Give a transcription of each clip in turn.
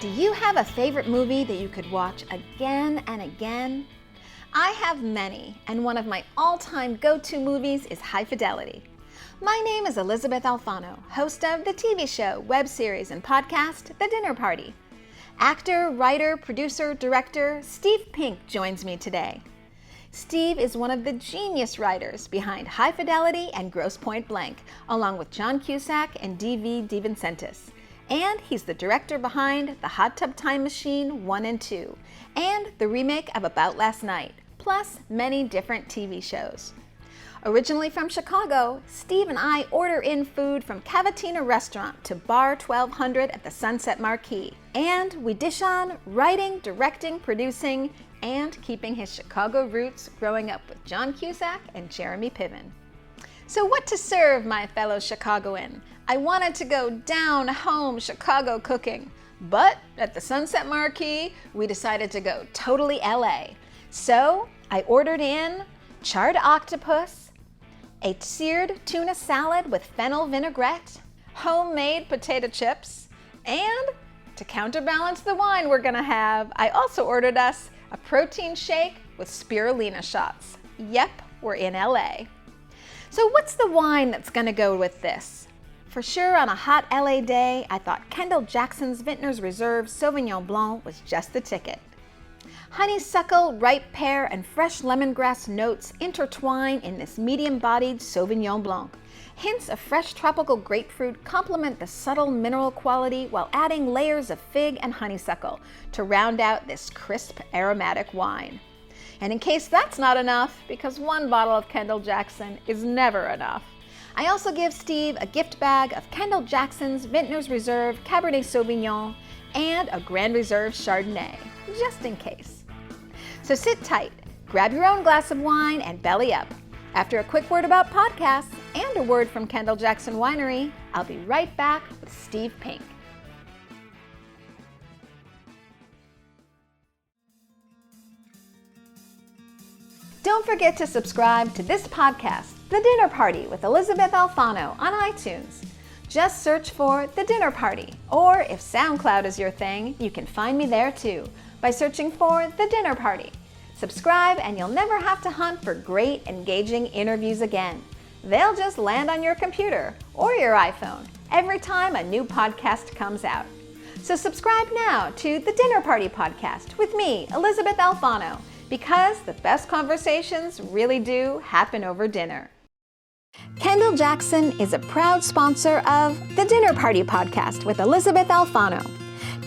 Do you have a favorite movie that you could watch again and again? I have many, and one of my all-time go-to movies is High Fidelity. My name is Elysabeth Alfano, host of the TV show, web series, and podcast, The Dinner Party. Actor, writer, producer, director, Steve Pink joins me today. Steve is one of the genius writers behind High Fidelity and Grosse Pointe Blank, along with John Cusack and D.V. DiVincentis. And he's the director behind The Hot Tub Time Machine 1 and 2, and the remake of About Last Night, plus many different TV shows. Originally from Chicago, Steve and I order in food from Cavatina Restaurant to Bar 1200 at the Sunset Marquis, and we dish on writing, directing, producing, and keeping his Chicago roots growing up with John Cusack and Shira Piven. So what to serve, my fellow Chicagoan? I wanted to go down home Chicago cooking, but at the Sunset Marquis, we decided to go totally LA. So I ordered in charred octopus, a seared tuna salad with fennel vinaigrette, homemade potato chips, and to counterbalance the wine we're gonna have, I also ordered us a protein shake with spirulina shots. Yep, we're in LA. So what's the wine that's gonna go with this? For sure, on a hot LA day, I thought Kendall Jackson's Vintner's Reserve Sauvignon Blanc was just the ticket. Honeysuckle, ripe pear, and fresh lemongrass notes intertwine in this medium-bodied Sauvignon Blanc. Hints of fresh tropical grapefruit complement the subtle mineral quality while adding layers of fig and honeysuckle to round out this crisp, aromatic wine. And in case that's not enough, because one bottle of Kendall Jackson is never enough, I also give Steve a gift bag of Kendall Jackson's Vintner's Reserve Cabernet Sauvignon and a Grand Reserve Chardonnay, just in case. So sit tight, grab your own glass of wine, and belly up. After a quick word about podcasts and a word from Kendall Jackson Winery, I'll be right back with Steve Pink. Don't forget to subscribe to this podcast, The Dinner Party with Elysabeth Alfano, on iTunes. Just search for The Dinner Party, or if SoundCloud is your thing, you can find me there too by searching for The Dinner Party. Subscribe and you'll never have to hunt for great, engaging interviews again. They'll just land on your computer or your iPhone every time a new podcast comes out. So subscribe now to The Dinner Party podcast with me, Elysabeth Alfano, because the best conversations really do happen over dinner. Kendall Jackson is a proud sponsor of The Dinner Party podcast with Elysabeth Alfano.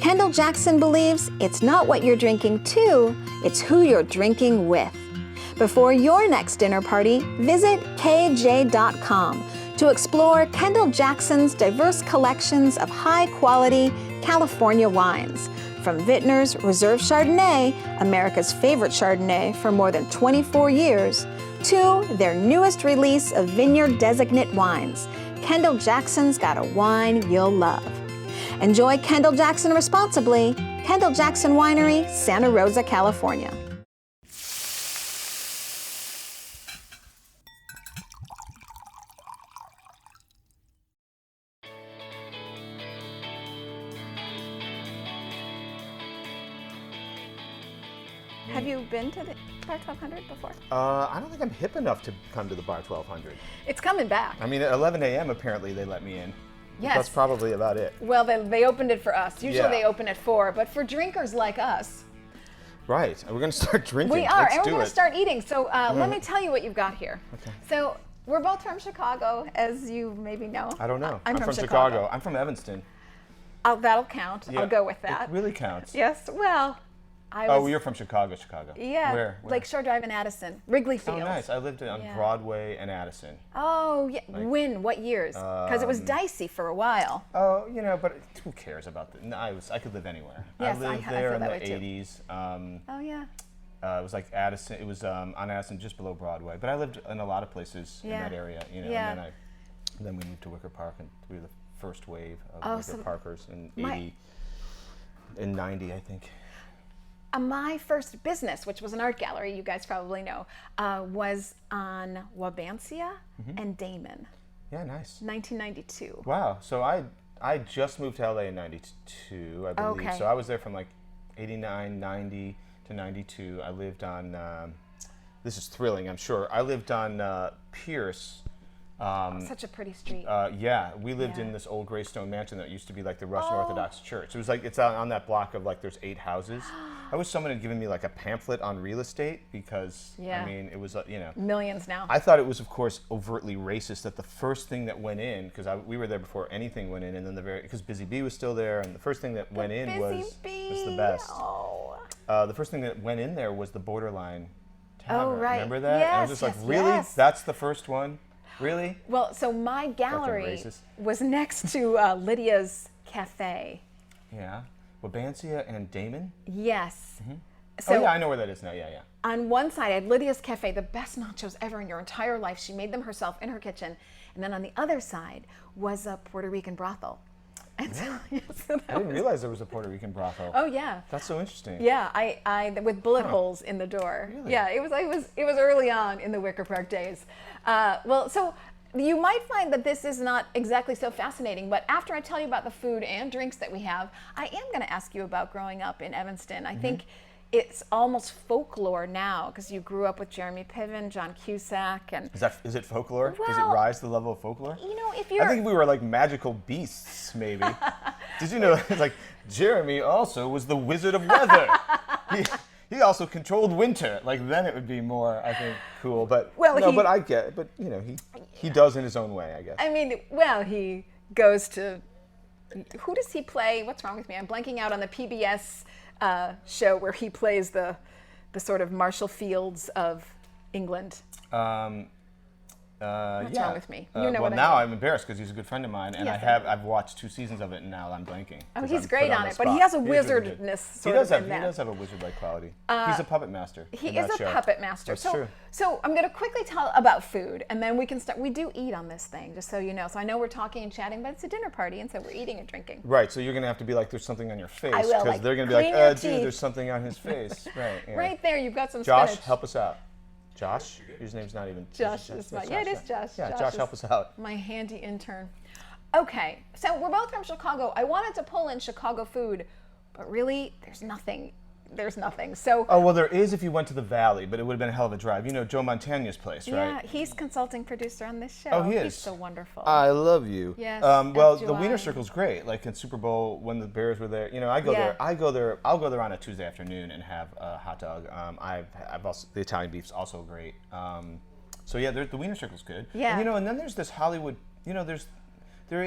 Kendall Jackson believes it's not what you're drinking to, it's who you're drinking with. Before your next dinner party, visit kj.com to explore Kendall Jackson's diverse collections of high-quality California wines, from Vintner's Reserve Chardonnay, America's favorite Chardonnay for more than 24 years, to their newest release of Vineyard Designate wines. Kendall Jackson's got a wine you'll love. Enjoy Kendall Jackson responsibly. Kendall Jackson Winery, Santa Rosa, California. Have you been to the Bar 1200 before? I don't think I'm hip enough to come to the Bar 1200. It's coming back. I mean, at 11 a.m. apparently they let me in. Yes. That's probably about it. Well, they opened it for us. Usually Yeah. they open at 4, but for drinkers like us, Right. We're going to start drinking. we are, Let's and we're do going it. to start eating. So let me tell you what you've got here. Okay. So we're both from Chicago, as you maybe know. I don't know. I'm from Chicago. I'm from Evanston. That'll count. Yeah. I'll go with that. It really counts. Yes. Well, I Oh, was. you're from Chicago. Yeah. Where? Lakeshore Drive in Addison, Wrigley Oh, Field. nice. I lived on Yeah. Broadway and Addison. Oh, yeah. When? What years? Because it was dicey for a while. Oh, you know, but who cares about that? No, I could live anywhere. Yes, I lived I there feel in that the way too. 80s. Oh, yeah. It was like Addison. It was on Addison, just below Broadway. But I lived in a lot of places in Yeah. that area, you know. Yeah. And then we moved to Wicker Park, and we were the first wave of Oh, Wicker so Parkers in my- in 90, I think. My first business, which was an art gallery, you guys probably know, was on Wabansia and Damon, Yeah, nice. 1992. Wow. So I I just moved to LA in 92, I believe. Okay. So I was there from like 89, 90 to 92. I lived on, this is thrilling, I'm sure. I lived on Pierce. Such a pretty street. Yeah, we lived Yeah. in this old gray stone mansion that used to be like the Russian Orthodox Church. It was like, it's on that block of like, there's 8 houses. I wish someone had given me like a pamphlet on real estate because, Yeah. I mean, it was, you know. Millions now. I thought it was, of course, overtly racist that the first thing that went in, because we were there before anything went in, and then because Busy Bee was still there, and the first thing that went in was the best. Oh. The first thing that went in there was the Borderline Tavern. Oh, right. Remember that? Yes, and I was just yes, like, really? yes. That's the first one? Really? Well, so my gallery racist. was next to Lydia's Cafe. Yeah. Wabansia and Damon? Yes. Mm-hmm. So oh, yeah, I know where that is now. Yeah, yeah. on one side, I had Lydia's Cafe, the best nachos ever in your entire life. She made them herself in her kitchen. And then on the other side was a Puerto Rican brothel. And so, yes, so that I didn't was- realize there was a Puerto Rican brothel. Oh, yeah. That's so interesting. Yeah, I with bullet holes in the door. Really? Yeah, it was early on in the Wicker Park days. Well, so you might find that this is not exactly so fascinating, but after I tell you about the food and drinks that we have, I am going to ask you about growing up in Evanston. I think it's almost folklore now because you grew up with Jeremy Piven, John Cusack, and Is it folklore? Does it Well, rise to the level of folklore? you know if I you're think we were like magical beasts, maybe. Did you know? It's like Jeremy also was the Wizard of Weather. He also controlled winter. Like then it would be more, I think, cool. But Well, no, he- but I get. But you know, he does in his own way, I guess. I mean, well, he goes to. Who does he play? What's wrong with me? I'm blanking out on the PBS show where he plays the sort of Marshall Fields of England. What's yeah. wrong with me? You know well, what I now mean. I'm embarrassed because he's a good friend of mine, and Yes, I've watched 2 seasons of it, and now I'm blanking. Oh, 'cause he's I'm great put on the it, but he spot. has a He is really good. wizardness He sort does of have in that. he does have a wizard-like quality. He's a puppet master. He in is that a show. puppet master. That's so, true. so I'm going to quickly tell about food, and then we can start. We do eat on this thing, just so you know. So I know we're talking and chatting, but it's a dinner party, and so we're eating and drinking. Right, so you're gonna have to be like, there's something on your face, I will, because like, they're gonna be clean like, your dude, teeth. there's something on his face. Right. Yeah. Right there, you've got some Josh, spinach. help us out. Josh, his name's not even. Josh is my. Yeah, it is Josh. Yeah, Josh Josh, is help us out. My handy intern. Okay, so we're both from Chicago. I wanted to pull in Chicago food, but really, there's nothing. There's nothing. So. Oh well, there is if you went to the Valley, but it would have been a hell of a drive. You know Joe Montana's place, Yeah, right? he's consulting producer on this show. Oh, he He's is? so wonderful. I love you. Yes, well, as do the Wiener I. Circle's great. Like in Super Bowl when the Bears were there, you know, I go Yeah. there. I'll go there on a Tuesday afternoon and have a hot dog. I've also the Italian beef's also great. So yeah, the Wiener Circle's good. Yeah. And, you know, and then there's this Hollywood. You know, there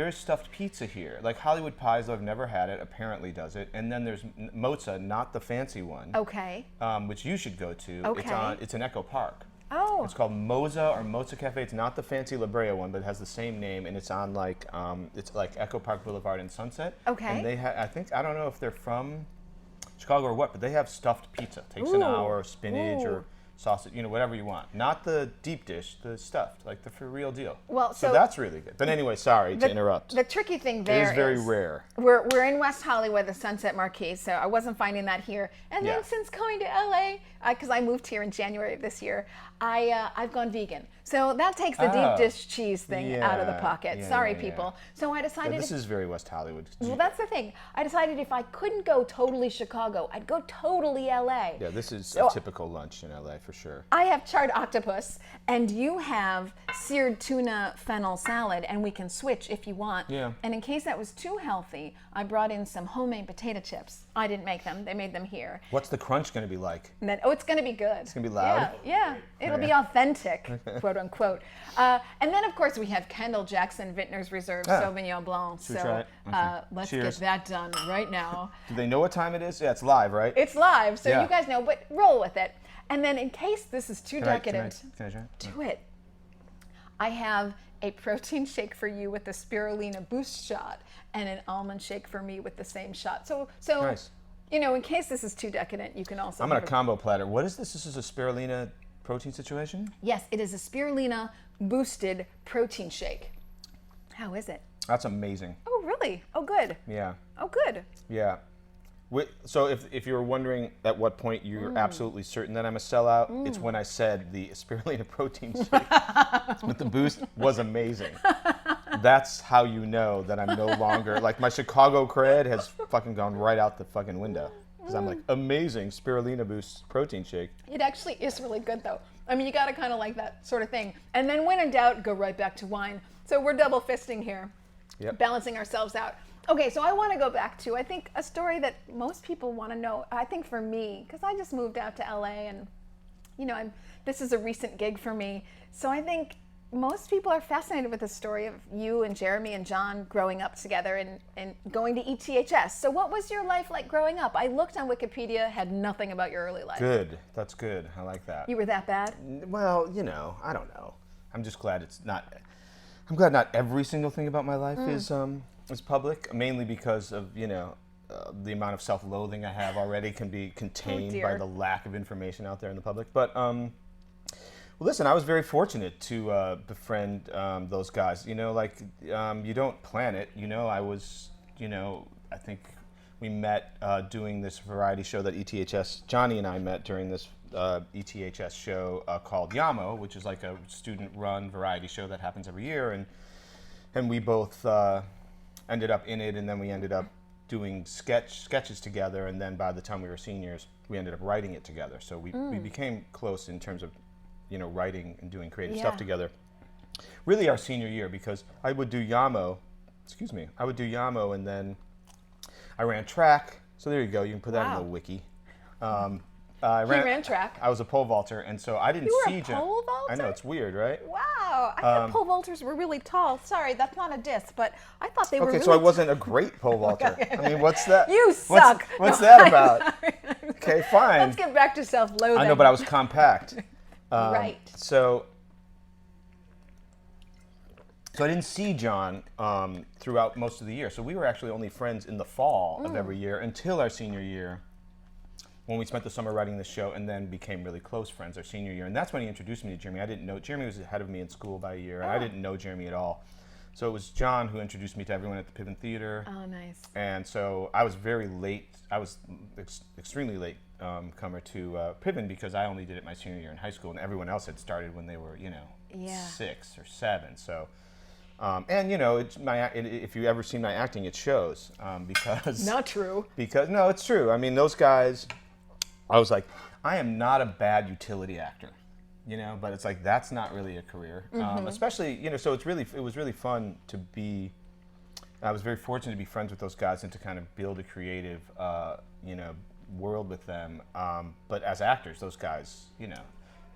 is stuffed pizza here. Like Hollywood Pies, though I've never had it. Apparently does it. And then there's Mozza, not the fancy one. Okay. Which you should go to. Okay. It's in Echo Park. Oh. It's called Mozza or Mozza Cafe. It's not the fancy La Brea one, but it has the same name, and it's on like Echo Park Boulevard in Sunset. Okay. And they I don't know if they're from Chicago or what, but they have stuffed pizza. Takes an Ooh. hour, spinach Ooh. or sausage, you know, whatever you want. Not the deep dish, the stuffed, like the for real deal. Well, so so that's really good. But anyway, sorry to interrupt. The tricky thing It there is very rare. We're in West Hollywood, the Sunset Marquis, so I wasn't finding that here. And then Yeah. since going to LA, because I moved here in January of this year, I've gone vegan. So that takes the Oh. deep dish cheese thing out of the Yeah, pocket. yeah, Sorry, yeah, yeah. people. So I Yeah, decided. this is very West Hollywood. Well, that's the thing. I decided if I couldn't go totally Chicago, I'd go totally LA. Yeah, this is So- a typical lunch in LA for sure. I have charred octopus, and you have seared tuna fennel salad, and we can switch if you want. Yeah. And in case that was too healthy, I brought in some homemade potato chips. I didn't make them; they made them here. What's the crunch going to be like? And then, it's going to be good. It's gonna be loud? Yeah, it'll be authentic, quote unquote. And then, of course, we have Kendall Jackson Vintner's Reserve Sauvignon Blanc. Should we So try it? Okay. let's Cheers. get that done right now. Do they know what time it is? Yeah, it's live, right? It's live, so Yeah. you guys know, but roll with it. And then, in case this is too Can I decadent, try it? do it. I have a protein shake for you with the spirulina boost shot, and an almond shake for me with the same shot. So Nice. you know, in case this is too decadent, you can also. I'm on a have combo platter. What is this? This is a spirulina protein situation? Yes, it is a spirulina boosted protein shake. How is it? That's amazing. Oh, really? Oh, good. Yeah. Oh, good. Yeah. So if you were wondering at what point you're absolutely certain that I'm a sellout, it's when I said the spirulina protein shake with the boost was amazing. that's how you know that I'm no longer, like, my Chicago cred has fucking gone right out the fucking window. Because I'm like, amazing spirulina boost protein shake. It actually is really good, though. I mean, you got to kind of like that sort of thing. And then when in doubt, go right back to wine. So we're double fisting here, balancing ourselves out. Okay, so I want to go back to, I think, a story that most people want to know. I think for me, because I just moved out to LA and, you know, this is a recent gig for me. So I think most people are fascinated with the story of you and Jeremy and John growing up together and going to ETHS. So what was your life like growing up? I looked on Wikipedia, had nothing about your early life. Good. That's good. I like that. You were that bad? Well, you know, I don't know. I'm just glad I'm glad not every single thing about my life is public, mainly because of, you know, the amount of self-loathing I have already can be contained by the lack of information out there in the public. But, well, listen, I was very fortunate to befriend those guys. You know, like, you don't plan it. You know, I was, you know, I think we met doing this variety show that ETHS, Johnny and I met during this ETHS show called Yamo, which is like a student-run variety show that happens every year. And we both ended up in it, and then we ended up doing sketches together. And then by the time we were seniors, we ended up writing it together. So we became close in terms of, you know, writing and doing creative stuff together. Really our senior year, because I would do Yamo, and then I ran track. So there you go, you can put that in the wiki. I ran track. I was a pole vaulter, and so I didn't see You were a pole vaulter? I know, it's weird, right? Wow, I thought pole vaulters were really tall. Sorry, that's not a diss, but I thought they were really so I wasn't a great pole vaulter. Okay. I mean, what's that? You suck. What's that about? Okay, fine. Let's get back to self-loathing. I know, but I was compact. Right. So I didn't see John throughout most of the year. So we were actually only friends in the fall of every year until our senior year, when we spent the summer writing this show, and then became really close friends our senior year. And that's when he introduced me to Jeremy. I didn't know, Jeremy was ahead of me in school by a year, and I didn't know Jeremy at all. So it was John who introduced me to everyone at the Piven Theatre. Oh, nice. And so I was very late. I was extremely late comer to Piven, because I only did it my senior year in high school, and everyone else had started when they were, you know, 6 or 7. So, and you know, if you ever seen my acting, it shows, because Not true. Because no, it's true. I mean, those guys. I was like, I am not a bad utility actor, you know, but it's like, that's not really a career. Especially, you know, so it was really fun to be. I was very fortunate to be friends with those guys and to kind of build a creative, you know, world with them. But as actors, those guys, you know,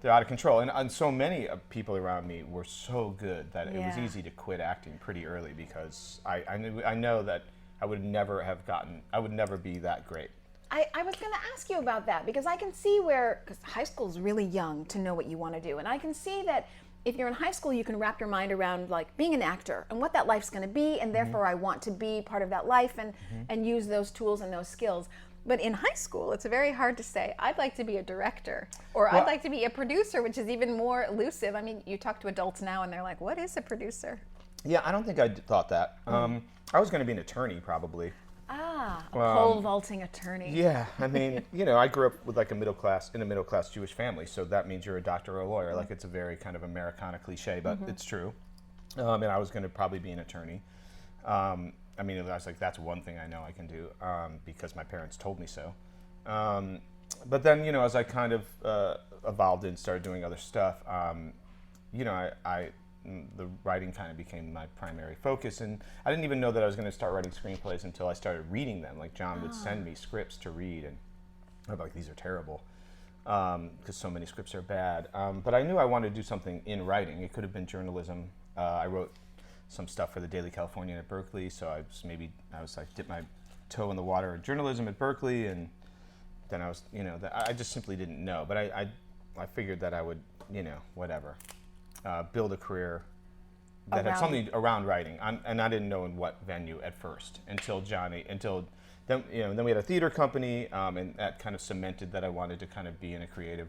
they're out of control. And so many people around me were so good that it was easy to quit acting pretty early, because I know that I would never be that great. I was going to ask you about that, because I can see because high school is really young to know what you want to do. And I can see that if you're in high school, you can wrap your mind around like being an actor and what that life's going to be. And therefore I want to be part of that life and use those tools and those skills. But in high school, it's very hard to say, I'd like to be a director, or I'd like to be a producer, which is even more elusive. I mean, you talk to adults now and they're like, what is a producer? Yeah, I don't think I thought that. I was going to be an attorney, probably. A pole vaulting attorney. Yeah, I mean, you know, I grew up with like a middle class Jewish family, so that means you're a doctor or a lawyer. Like, it's a very kind of Americana cliche, but it's true. And I was going to probably be an attorney. I mean, I was like, that's one thing I know I can do, because my parents told me so. But then, you know, as I kind of evolved and started doing other stuff, you know, the writing kind of became my primary focus, and I didn't even know that I was going to start writing screenplays until I started reading them. Like, John would send me scripts to read, and I'd be like, these are terrible, because so many scripts are bad. But I knew I wanted to do something in writing. It could have been journalism. I wrote some stuff for the Daily Californian at Berkeley, so I was like, dip my toe in the water in journalism at Berkeley, and then I was, you know, I just simply didn't know. But I figured that I would, you know, whatever. Build a career that had something around writing, and I didn't know in what venue at first until then, you know, then we had a theater company, and that kind of cemented that I wanted to kind of be in a creative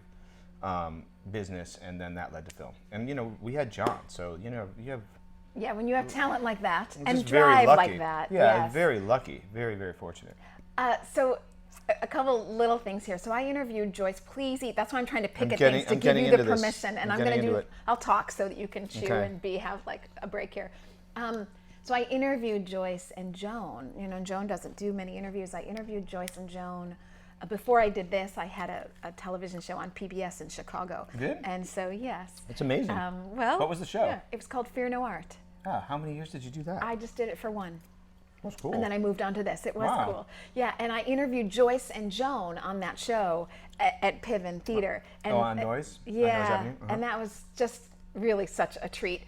business, and then that led to film. And you know, we had John, so you know, you have when you have talent like that and drive like that, very lucky, very, very fortunate. So a couple little things here. So I interviewed Joyce. Please eat. That's why I'm trying to pick at things to give you the permission. And I'm going to do. I'll talk so that you can chew and have like a break here. So I interviewed Joyce and Joan. You know, Joan doesn't do many interviews. I interviewed Joyce and Joan. Before I did this, I had a television show on PBS in Chicago. You did? And so, yes. It's amazing. Well, what was the show? Yeah, it was called Fear No Art. Ah, how many years did you do that? I just did it for one. That's cool. And then I moved on to this. It was Wow. cool. Yeah, and I interviewed Joyce and Joan on that show at Piven Theatre. And, on Noise? On Noise Yeah, Avenue? and that was just really such a treat.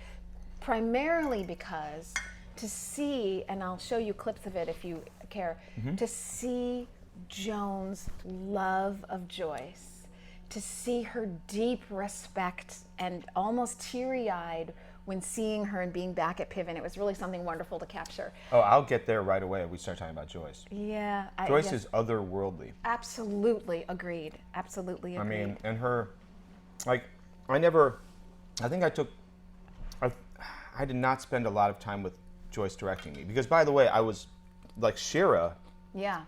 Primarily because to see, and I'll show you clips of it if you care, to see Joan's love of Joyce, to see her deep respect and almost teary-eyed when seeing her and being back at Piven. It was really something wonderful to capture. Oh, I'll get there right away. We start talking about Joyce. Yeah. Joyce is otherworldly. Absolutely agreed. Absolutely agreed. I mean, and her, like, I did not spend a lot of time with Joyce directing me. Because, by the way, I was, like, Shira yeah.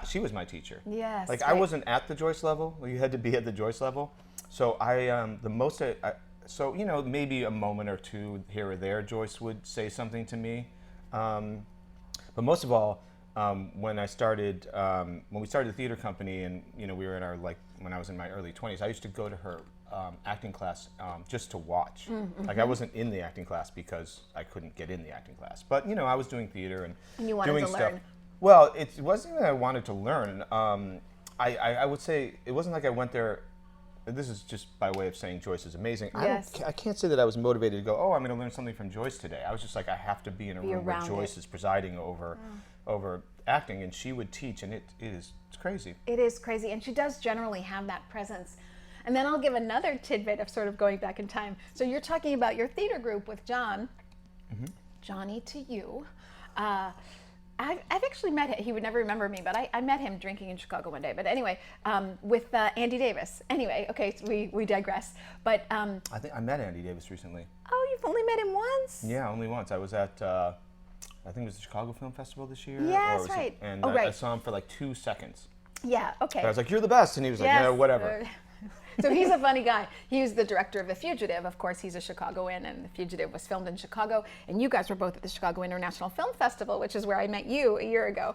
she was my teacher. Yes. Like, right. I wasn't at the Joyce level. You had to be at the Joyce level. So so, you know, maybe a moment or two here or there, Joyce would say something to me. But most of all, when we started the theater company and, you know, we were in our, like, when I was in my early 20s, I used to go to her acting class just to watch. Mm-hmm. Like, I wasn't in the acting class because I couldn't get in the acting class. But, you know, I was doing theater and you wanted doing to stuff. learn. Well, it wasn't that I wanted to learn. I would say it wasn't like I went there. This is just by way of saying Joyce is amazing. Yes. I can't say that I was motivated to go, oh, I'm going to learn something from Joyce today. I was just like, I have to be in a room where Joyce is presiding over acting, and she would teach, and it's crazy. It is crazy, and she does generally have that presence. And then I'll give another tidbit of sort of going back in time. So you're talking about your theater group with John. Mm-hmm. Johnny to you. I've actually met him. He would never remember me, but I met him drinking in Chicago one day. But anyway, with Andy Davis. Anyway, okay, so we digress. But I think I met Andy Davis recently. Oh, you've only met him once? Yeah, only once. I was at I think it was the Chicago Film Festival this year. Yes, right. And right. I saw him for like 2 seconds. Yeah. Okay. And I was like, "You're the best," and he was like, Yes. "Yeah, whatever." So he's a funny guy. He was the director of The Fugitive. Of course, he's a Chicagoan, and The Fugitive was filmed in Chicago. And you guys were both at the Chicago International Film Festival, which is where I met you a year ago.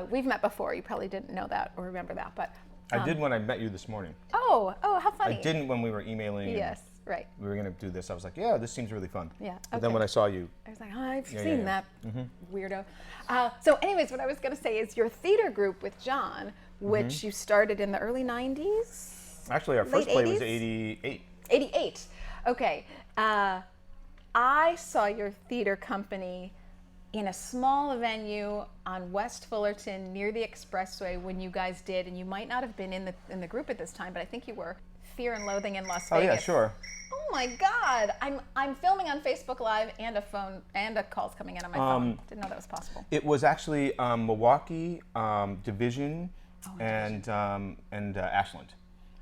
We've met before. You probably didn't know that or remember that, but I did when I met you this morning. Oh, how funny. I didn't when we were emailing. Yes, right. We were going to do this. I was like, "Yeah, this seems really fun." Yeah. But then when I saw you, I was like, oh, I've seen that Mm-hmm. weirdo. So anyways, what I was going to say is your theater group with John, which you started in the early 90s? Actually, our first Late play 80s? was 88. 88. Okay. I saw your theater company in a small venue on West Fullerton near the Expressway when you guys did, and you might not have been in the group at this time, but I think you were, Fear and Loathing in Las Vegas. Oh yeah, sure. Oh my God! I'm filming on Facebook Live and a phone and a call's coming in on my phone. Didn't know that was possible. It was actually Milwaukee, Division, and Ashland.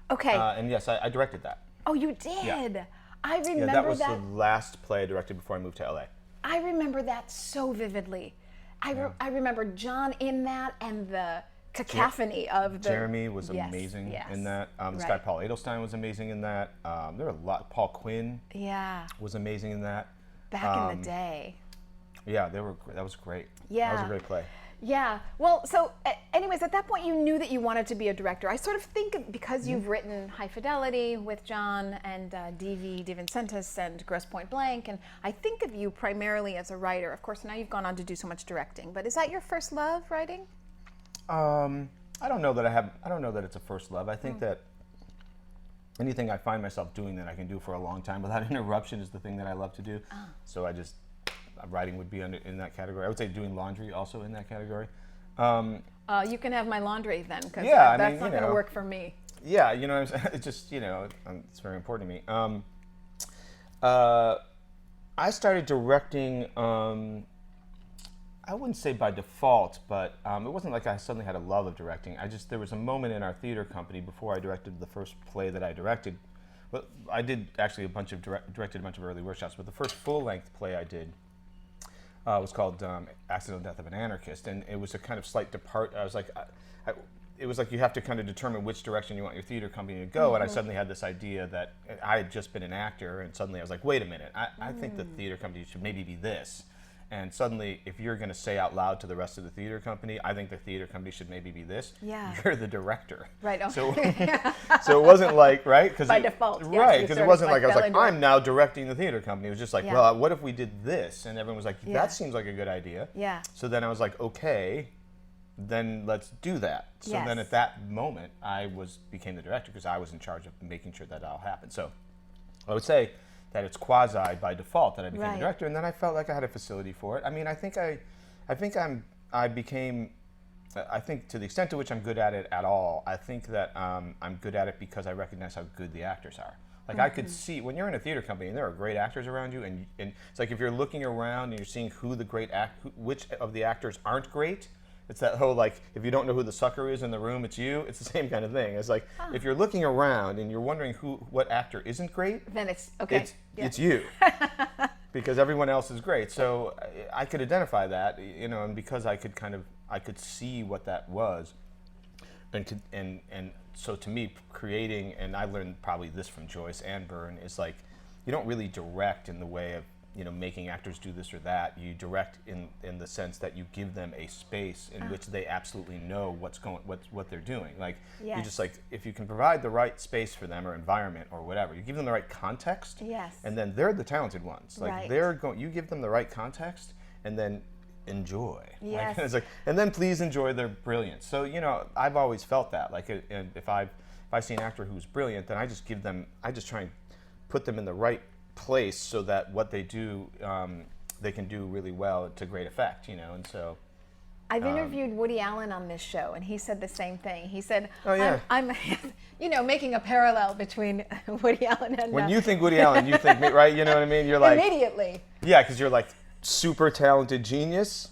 Okay. And yes, I directed that. Oh, you did. Yeah. I remember Yeah, that was that. the last play I directed before I moved to LA. I remember that so vividly. I remember John in that and the cacophony of the... Jeremy was Yes, amazing yes. in that. This Right. guy Paul Edelstein was amazing in that. There were a lot. Paul Quinn Yeah, was amazing in that. back in the day. Yeah, that was great. Yeah. That was a great play. Yeah. Well, so anyways, at that point you knew that you wanted to be a director. I sort of think because you've written High Fidelity with John and DV Divincentis and Grosse Pointe Blank, and I think of you primarily as a writer. Of course, now you've gone on to do so much directing. But is that your first love, writing? I don't know that it's a first love. I think that anything I find myself doing that I can do for a long time without interruption is the thing that I love to do. So writing would be in that category. I would say doing laundry also in that category. You can have my laundry then, because Yeah, that's not going to work for me. Yeah, you know what I'm saying? It's just, you know, it's very important to me. I started directing, I wouldn't say by default, but it wasn't like I suddenly had a love of directing. There was a moment in our theater company before I directed the first play that I directed. Well, I did actually directed a bunch of early workshops, but the first full-length play I did was called Accidental Death of an Anarchist, and it was a kind of slight depart. I was like, it was like you have to kind of determine which direction you want your theater company to go. And I suddenly had this idea that I had just been an actor, and suddenly I was like, wait a minute, I think the theater company should maybe be this. And suddenly, if you're going to say out loud to the rest of the theater company, I think the theater company should maybe be this, you're the director. Right. Okay. So it wasn't like, right? By default. Yes, right, because it wasn't like I was like, into I'm now directing the theater company. It was just like, well, what if we did this? And everyone was like, that seems like a good idea. Yeah. So then I was like, okay, then let's do that. So then at that moment, I became the director because I was in charge of making sure that all happened. So I would say that it's quasi by default that I became a director, and then I felt like I had a facility for it. I mean, I think to the extent to which I'm good at it at all, I think that I'm good at it because I recognize how good the actors are. Like I could see when you're in a theater company and there are great actors around you, and it's like if you're looking around and you're seeing who the which of the actors aren't great. It's that whole, like, if you don't know who the sucker is in the room, it's you. It's the same kind of thing. It's like, if you're looking around and you're wondering what actor isn't great, then it's okay. It's you, because everyone else is great. So I could identify that, and because I could see what that was, and so to me, creating, and I learned probably this from Joyce and Byrne, is like, you don't really direct in the way of making actors do this or that. You direct in the sense that you give them a space in which they absolutely know what they're doing. Like you just like, if you can provide the right space for them or environment or whatever, you give them the right context. Yes. And then they're the talented ones. Like you give them the right context and then enjoy. Yes. Like, it's like, and then please enjoy their brilliance. So I've always felt that. Like, and if I see an actor who's brilliant, then I just try and put them in the right place so that what they do, they can do really well to great effect, and so. I've interviewed Woody Allen on this show, and he said the same thing. He said, I'm making a parallel between Woody Allen and... When you think Woody Allen, you think me, right? You know what I mean? You're like... Immediately. Yeah, because you're like super talented genius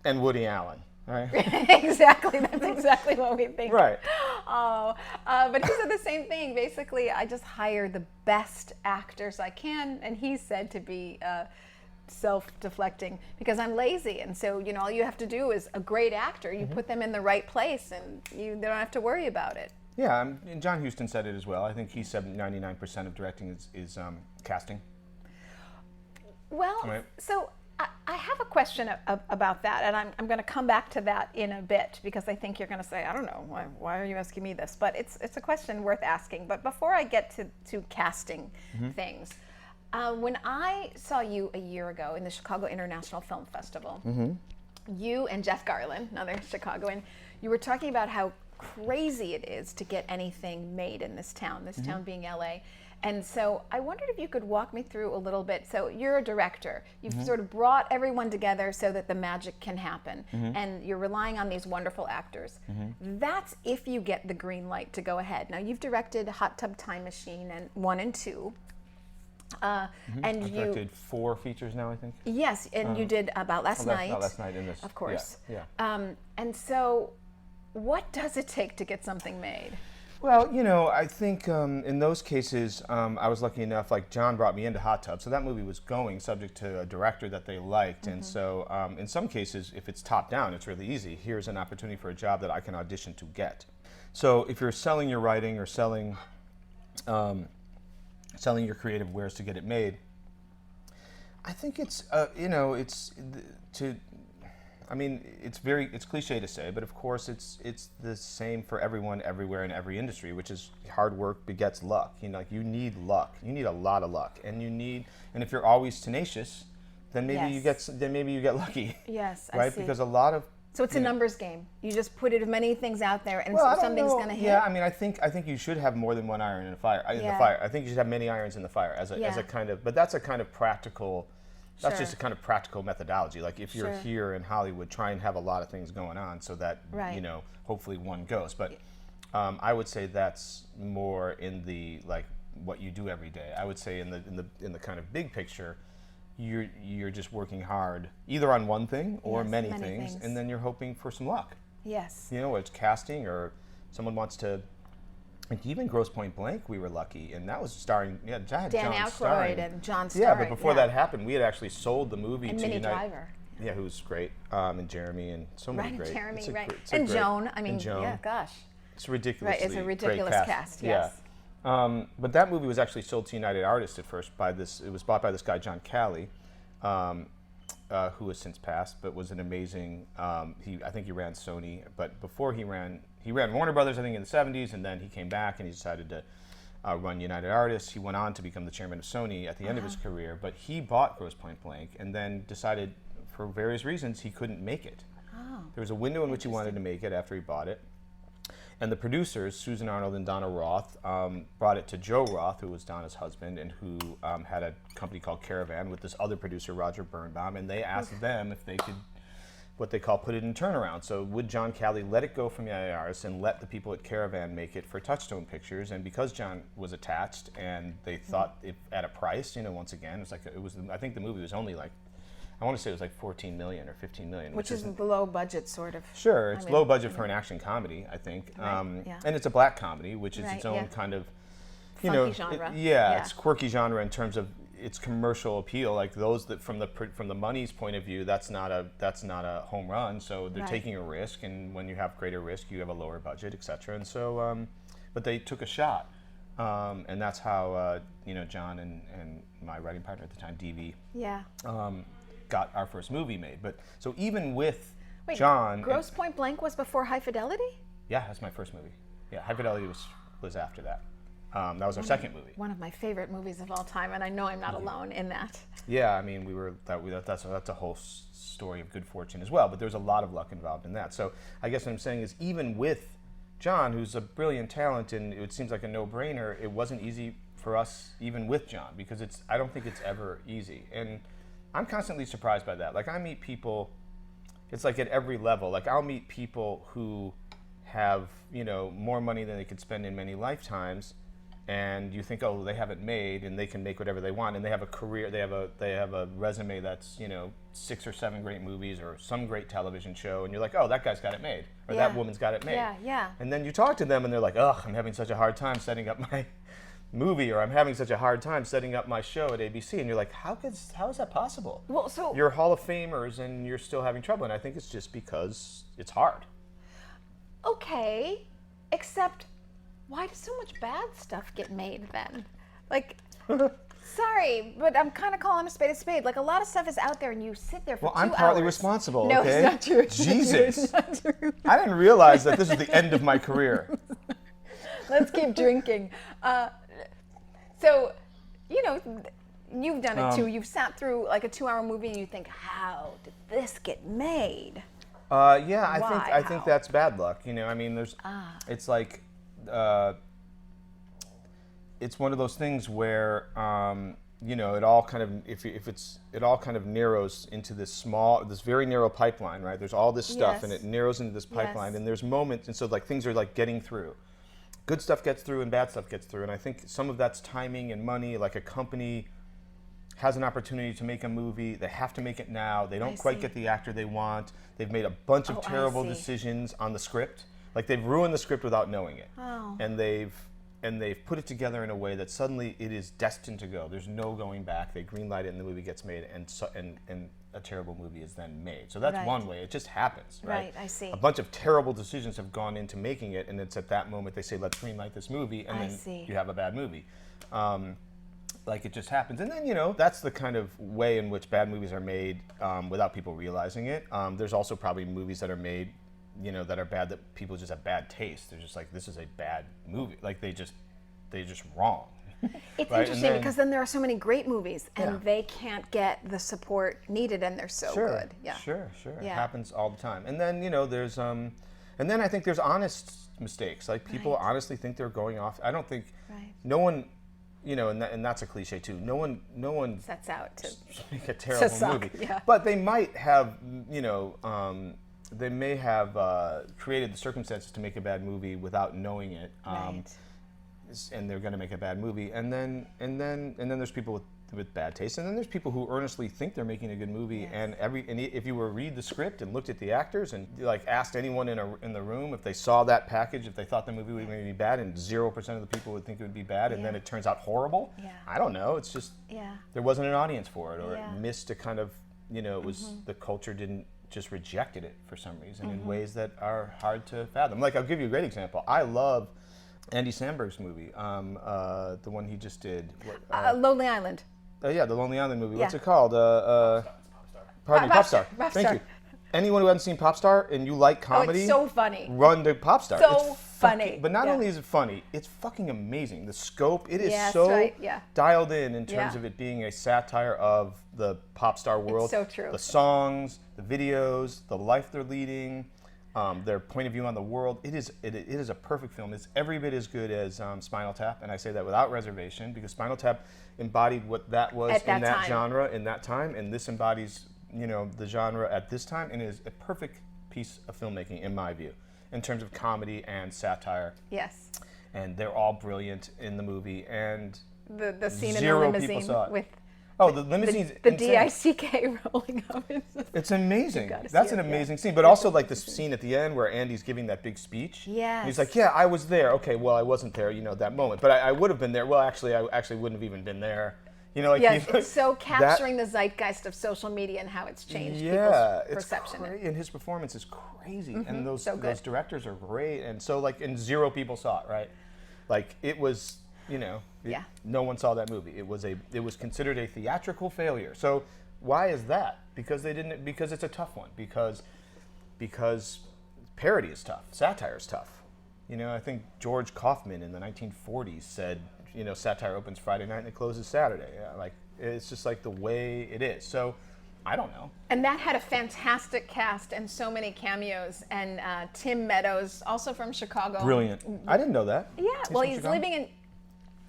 and Woody Allen. Right. Exactly. That's exactly what we think. Right. Oh, but he said the same thing. Basically, I just hire the best actors I can, and he said to be self-deflecting because I'm lazy, and so all you have to do is a great actor. You put them in the right place, and they don't have to worry about it. Yeah, and John Huston said it as well. I think he said 99% of directing is casting. Well, so. I have a question about that, and I'm going to come back to that in a bit because I think you're going to say, I don't know, why are you asking me this? But it's a question worth asking. But before I get to casting things, when I saw you a year ago in the Chicago International Film Festival, you and Jeff Garland, another Chicagoan, you were talking about how crazy it is to get anything made in this town being LA. And so I wondered if you could walk me through a little bit. So you're a director. You've sort of brought everyone together so that the magic can happen. And you're relying on these wonderful actors. That's if you get the green light to go ahead. Now, you've directed Hot Tub Time Machine and 1 and 2. And I've directed 4 features now, I think. Yes, and you did About Last Night. About Last Night in this. Of course. Yeah. And so what does it take to get something made? Well, I think in those cases, I was lucky enough, like John brought me into Hot Tub, so that movie was going subject to a director that they liked, and so in some cases, if it's top down, it's really easy. Here's an opportunity for a job that I can audition to get. So if you're selling your writing or selling your creative wares to get it made, I think it's, it's cliche to say, but of course it's the same for everyone, everywhere, in every industry, which is hard work begets luck. You need luck. You need a lot of luck, and if you're always tenacious, then maybe you get lucky. Yes, right? I see. Because a lot of So it's a numbers game. You just put as many things out there, and something's going to hit. Yeah, I think you should have more than one iron in the fire. I think you should have many irons in the fire as a kind of. But that's a kind of practical. That's just a kind of practical methodology. Like if you're here in Hollywood, try and have a lot of things going on so that hopefully one goes. But I would say that's more in the what you do every day. I would say in the kind of big picture, you're just working hard either on one thing or many things, and then you're hoping for some luck. Yes. Whether it's casting or someone wants to. Like even Grosse Pointe Blank, we were lucky, and that was starring Dan Aykroyd and John starring. Yeah, but before that happened, we had actually sold the movie and to Minnie Driver. Yeah, who's great, and Jeremy, and so many Right, great. Jeremy, It's a right. great- it's a And great- Joan, I mean, and Joan. yeah, gosh. It's ridiculously Right, it's a ridiculous great cast, Yeah. yes. But that movie was actually sold to United Artists at first it was bought by this guy, John Calley, who has since passed, but was an amazing, I think he ran Sony, but before he ran Warner Brothers, I think in the 70s, and then he came back and he decided to run United Artists. He went on to become the chairman of Sony at the end of his career, but he bought Grosse Pointe Blank and then decided, for various reasons, he couldn't make it. Oh, There was a window in which he wanted to make it after he bought it. And the producers, Susan Arnold and Donna Roth, brought it to Joe Roth, who was Donna's husband, and who had a company called Caravan with this other producer, Roger Birnbaum, and they asked them if they could, what they call, put it in turnaround. So would John Calley let it go from United Artists and let the people at Caravan make it for Touchstone Pictures? And because John was attached, and they thought if at a price, once again, I think the movie was only like, I want to say it was like 14 million or 15 million. which is below budget, sort of. Sure, it's low budget for an action comedy, I think. Right, yeah. And it's a black comedy, which is Right, its own yeah. kind of, Funky genre. Yeah, it's quirky genre in terms of its commercial appeal. Like those that from the money's point of view, that's not a home run. So they're Right. taking a risk, and when you have greater risk, you have a lower budget, etc. And so, but they took a shot, and that's how John and my writing partner at the time, DV, Yeah. got our first movie made. But so even with Wait, John, Grosse Pointe Blank was before High Fidelity? yeah, that's my first movie. Yeah, High Fidelity was after that. That was our second movie. One of my favorite movies of all time, and I know I'm not alone in that. Yeah, I mean, that's a whole story of good fortune as well. But there's a lot of luck involved in that. So I guess what I'm saying is, even with John, who's a brilliant talent, and it seems like a no-brainer, it wasn't easy for us, even with John, because I don't think it's ever easy. And I'm constantly surprised by that. Like, I meet people, it's like at every level. Like, I'll meet people who have, more money than they could spend in many lifetimes, and you think, oh, they have it made, and they can make whatever they want, and they have a career, they have a resume that's, 6 or 7 great movies or some great television show, and you're like, oh, that guy's got it made, or that woman's got it made. Yeah, yeah. And then you talk to them, and they're like, ugh, I'm having such a hard time setting up my movie, or I'm having such a hard time setting up my show at ABC, and you're like, how is that possible? Well, so You're Hall of Famers, and you're still having trouble, and I think it's just because it's hard. okay, except why does so much bad stuff get made then? Like, sorry, but I'm kind of calling a spade. Like, a lot of stuff is out there, and you sit there for 2 hours. I'm partly responsible, No, okay? it's not true. It's not true. Jesus. It's not true. I didn't realize that this was the end of my career. Let's keep drinking. So, you've done it too. You've sat through like a 2-hour movie, and you think, how did this get made? Yeah, I Why? think How? that's bad luck. I mean, it's like, it's one of those things where, it all kind of, it all kind of narrows into this very narrow pipeline, right? There's all this stuff, Yes. and it narrows into this pipeline, Yes. and there's moments, and so like things are like getting through. Good stuff gets through, and bad stuff gets through, and I think some of that's timing and money. Like, a company has an opportunity to make a movie, they have to make it now. They don't I quite see. get the actor they want. They've made a bunch of Oh, I terrible see. decisions on the script. Like, they've ruined the script without knowing it. Oh. And they've put it together in a way that suddenly it is destined to go. There's no going back. They greenlight it, and the movie gets made, and a terrible movie is then made. So that's Right. one way. It just happens, right? Right, I see. A bunch of terrible decisions have gone into making it, and it's at that moment they say, let's greenlight this movie, and I then see. you have a bad movie. Like, it just happens. And then, that's the kind of way in which bad movies are made without people realizing it. There's also probably movies that are made, that are bad, that people just have bad taste. They're just like, this is a bad movie. Like, they're just wrong. It's Right, interesting and because then there are so many great movies, and Yeah. they can't get the support needed, and they're so Sure, good. Yeah. sure. It Yeah. happens all the time. And then, there's, and then I think there's honest mistakes. Like, people Right. honestly think they're going off. I don't think, Right. no one, and that's a cliche too. No one Sets out to. make a terrible suck, movie. yeah. But they might have, they may have created the circumstances to make a bad movie without knowing it. Right. And they're going to make a bad movie. And then there's people with bad taste, and then there's people who earnestly think they're making a good movie. Yes. And if you were to read the script and looked at the actors and like asked anyone in the room if they saw that package, if they thought the movie was going to be bad, and 0% of the people would think it would be bad, and then Yeah. it turns out horrible. Yeah. I don't know. It's just Yeah. there wasn't an audience for it, or Yeah. it missed a kind of you know, it was the culture didn't just rejected it for some reason in ways that are hard to fathom. Like, I'll give you a great example. I love Andy Samberg's movie, the one he just did. Lonely Island. Yeah, the Lonely Island movie. Yeah. What's it called? Pardon me, Popstar. Thank you. Anyone who hasn't seen Popstar and you like comedy, it's so funny. Run to Popstar. So it's funny. But not only is it funny, it's fucking amazing. The scope, it is Yeah. dialed in terms of it being a satire of the pop star world. It's so true. The songs, the videos, the life they're leading, their point of view on the world. It is a perfect film. It's every bit as good as Spinal Tap, and I say that without reservation because Spinal Tap embodied what that was in that genre in that time, and this embodies, you know, the genre at this time, and is a perfect piece of filmmaking in my view, in terms of comedy and satire. Yes. And they're all brilliant in the movie, and the scene in the zero people limousine saw it. with the limousine's the insane. DICK rolling up. It's amazing. gotta That's see an it, amazing scene. But also like the scene at the end where Andy's giving that big speech. Yes. And he's like, yeah, I was there. Okay, well, I wasn't there, you know, at that moment. But I would have been there. Well, actually, I actually wouldn't have even been there. You know, like, yes, you know, it's so capturing the zeitgeist of social media and how it's changed people's perception. And his performance is crazy. And those so good. those directors are great. And so like, and zero people saw it, right? Like it was, you know, no one saw that movie. It was considered a theatrical failure. So why is that? Because it's a tough one. Because parody is tough. Satire is tough. You know, I think George Kaufman in the 1940s said, you know, satire opens Friday night and it closes Saturday. Yeah, like it's just like the way it is. So I don't know. And that had a fantastic cast and so many cameos. And Tim Meadows, also from Chicago. Brilliant. I didn't know that. Yeah, he's living in,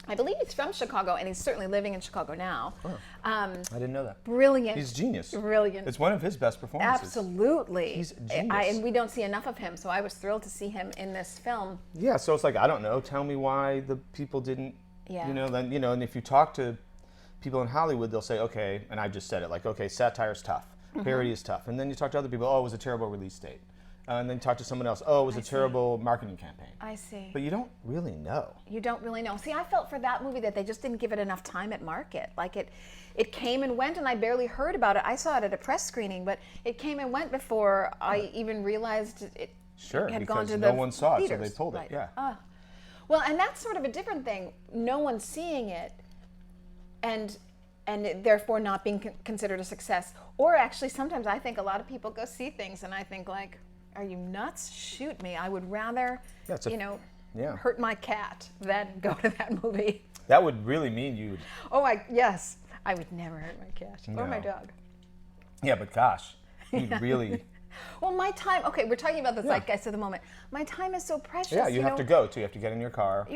I believe he's from Chicago, and he's certainly living in Chicago now. Oh, I didn't know that. Brilliant. He's genius. Brilliant. It's one of his best performances. Absolutely. He's genius. And we don't see enough of him, so I was thrilled to see him in this film. Yeah, so it's like, I don't know, tell me why the people didn't, Yeah. you know, then, you know, and if you talk to people in Hollywood, they'll say, okay, and I just said it, like, okay, satire's tough, parody is tough. And then you talk to other people, oh, it was a terrible release date. And then you talk to someone else, oh, it was a terrible marketing campaign. I see. But you don't really know. You don't really know. See, I felt for that movie that they just didn't give it enough time at market. Like it came and went, and I barely heard about it. I saw it at a press screening, but it came and went before I even realized it had gone to the no one saw it, so theaters. they pulled it. Right. Yeah. Well, and that's sort of a different thing. No one's seeing it, and it therefore not being considered a success. Or actually, sometimes I think a lot of people go see things, and I think like, are you nuts? Shoot me. I would rather, hurt my cat than go to that movie. That would really mean you would. Yes. I would never hurt my cat or my dog. Yeah, but gosh, you'd really... Well, my time, okay, we're talking about the zeitgeist of the moment. My time is so precious. Yeah, you have to go too. You have to get in your car.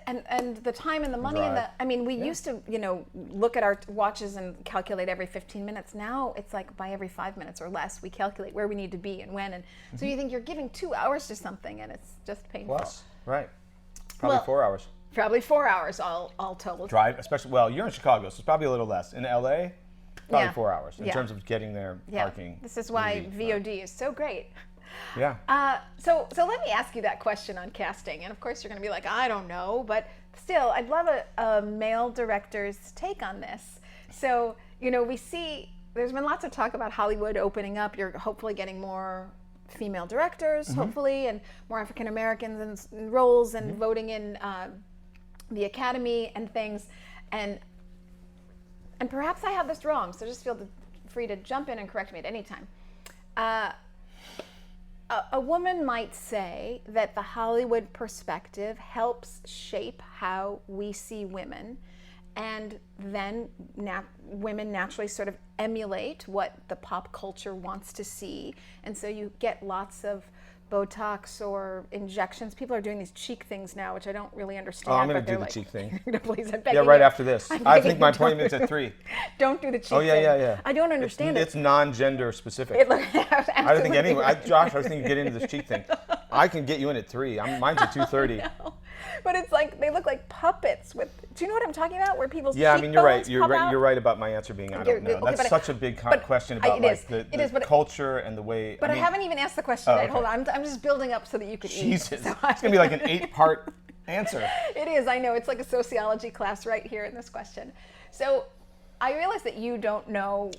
And the time and the money and we used to, look at our watches and calculate every 15 minutes. Now it's like by every 5 minutes or less, we calculate where we need to be and when. And so you think you're giving 2 hours to something, and it's just painful. Plus, right. Probably 4 hours. Probably 4 hours all total. Drive, especially, well, you're in Chicago, so it's probably a little less. In LA, probably 4 hours in terms of getting there, parking. This is why VOD is so great. Yeah. So let me ask you that question on casting. And of course you're going to be like, I don't know, but still, I'd love a male director's take on this. So, we see, there's been lots of talk about Hollywood opening up. You're hopefully getting more female directors, hopefully, and more African Americans in roles and voting in the Academy and things. And perhaps I have this wrong, so just feel free to jump in and correct me at any time. A woman might say that the Hollywood perspective helps shape how we see women, and then women naturally sort of emulate what the pop culture wants to see, and so you get lots of Botox or injections. People are doing these cheek things now, which I don't really understand. Oh, I'm going to do the cheek thing. Please, I'm begging right after this. I think my appointment's at 3. Don't do the cheek thing. Oh, yeah. I don't understand it. It's non-gender specific. I don't think anyone, Josh, I was thinking get into this cheek thing. I can get you in at 3. Mine's at 2:30. But it's like, they look like puppets with, do you know what I'm talking about? Where people's I mean, you're right. You're You're right about my answer being I don't know. That's such a big question about the culture and the way. But I haven't even asked the question yet. Hold on. I'm just building up so that you can Jesus. eat. So it's going to be like an 8-part answer. It is. I know. It's like a sociology class right here in this question. So I realize that you don't know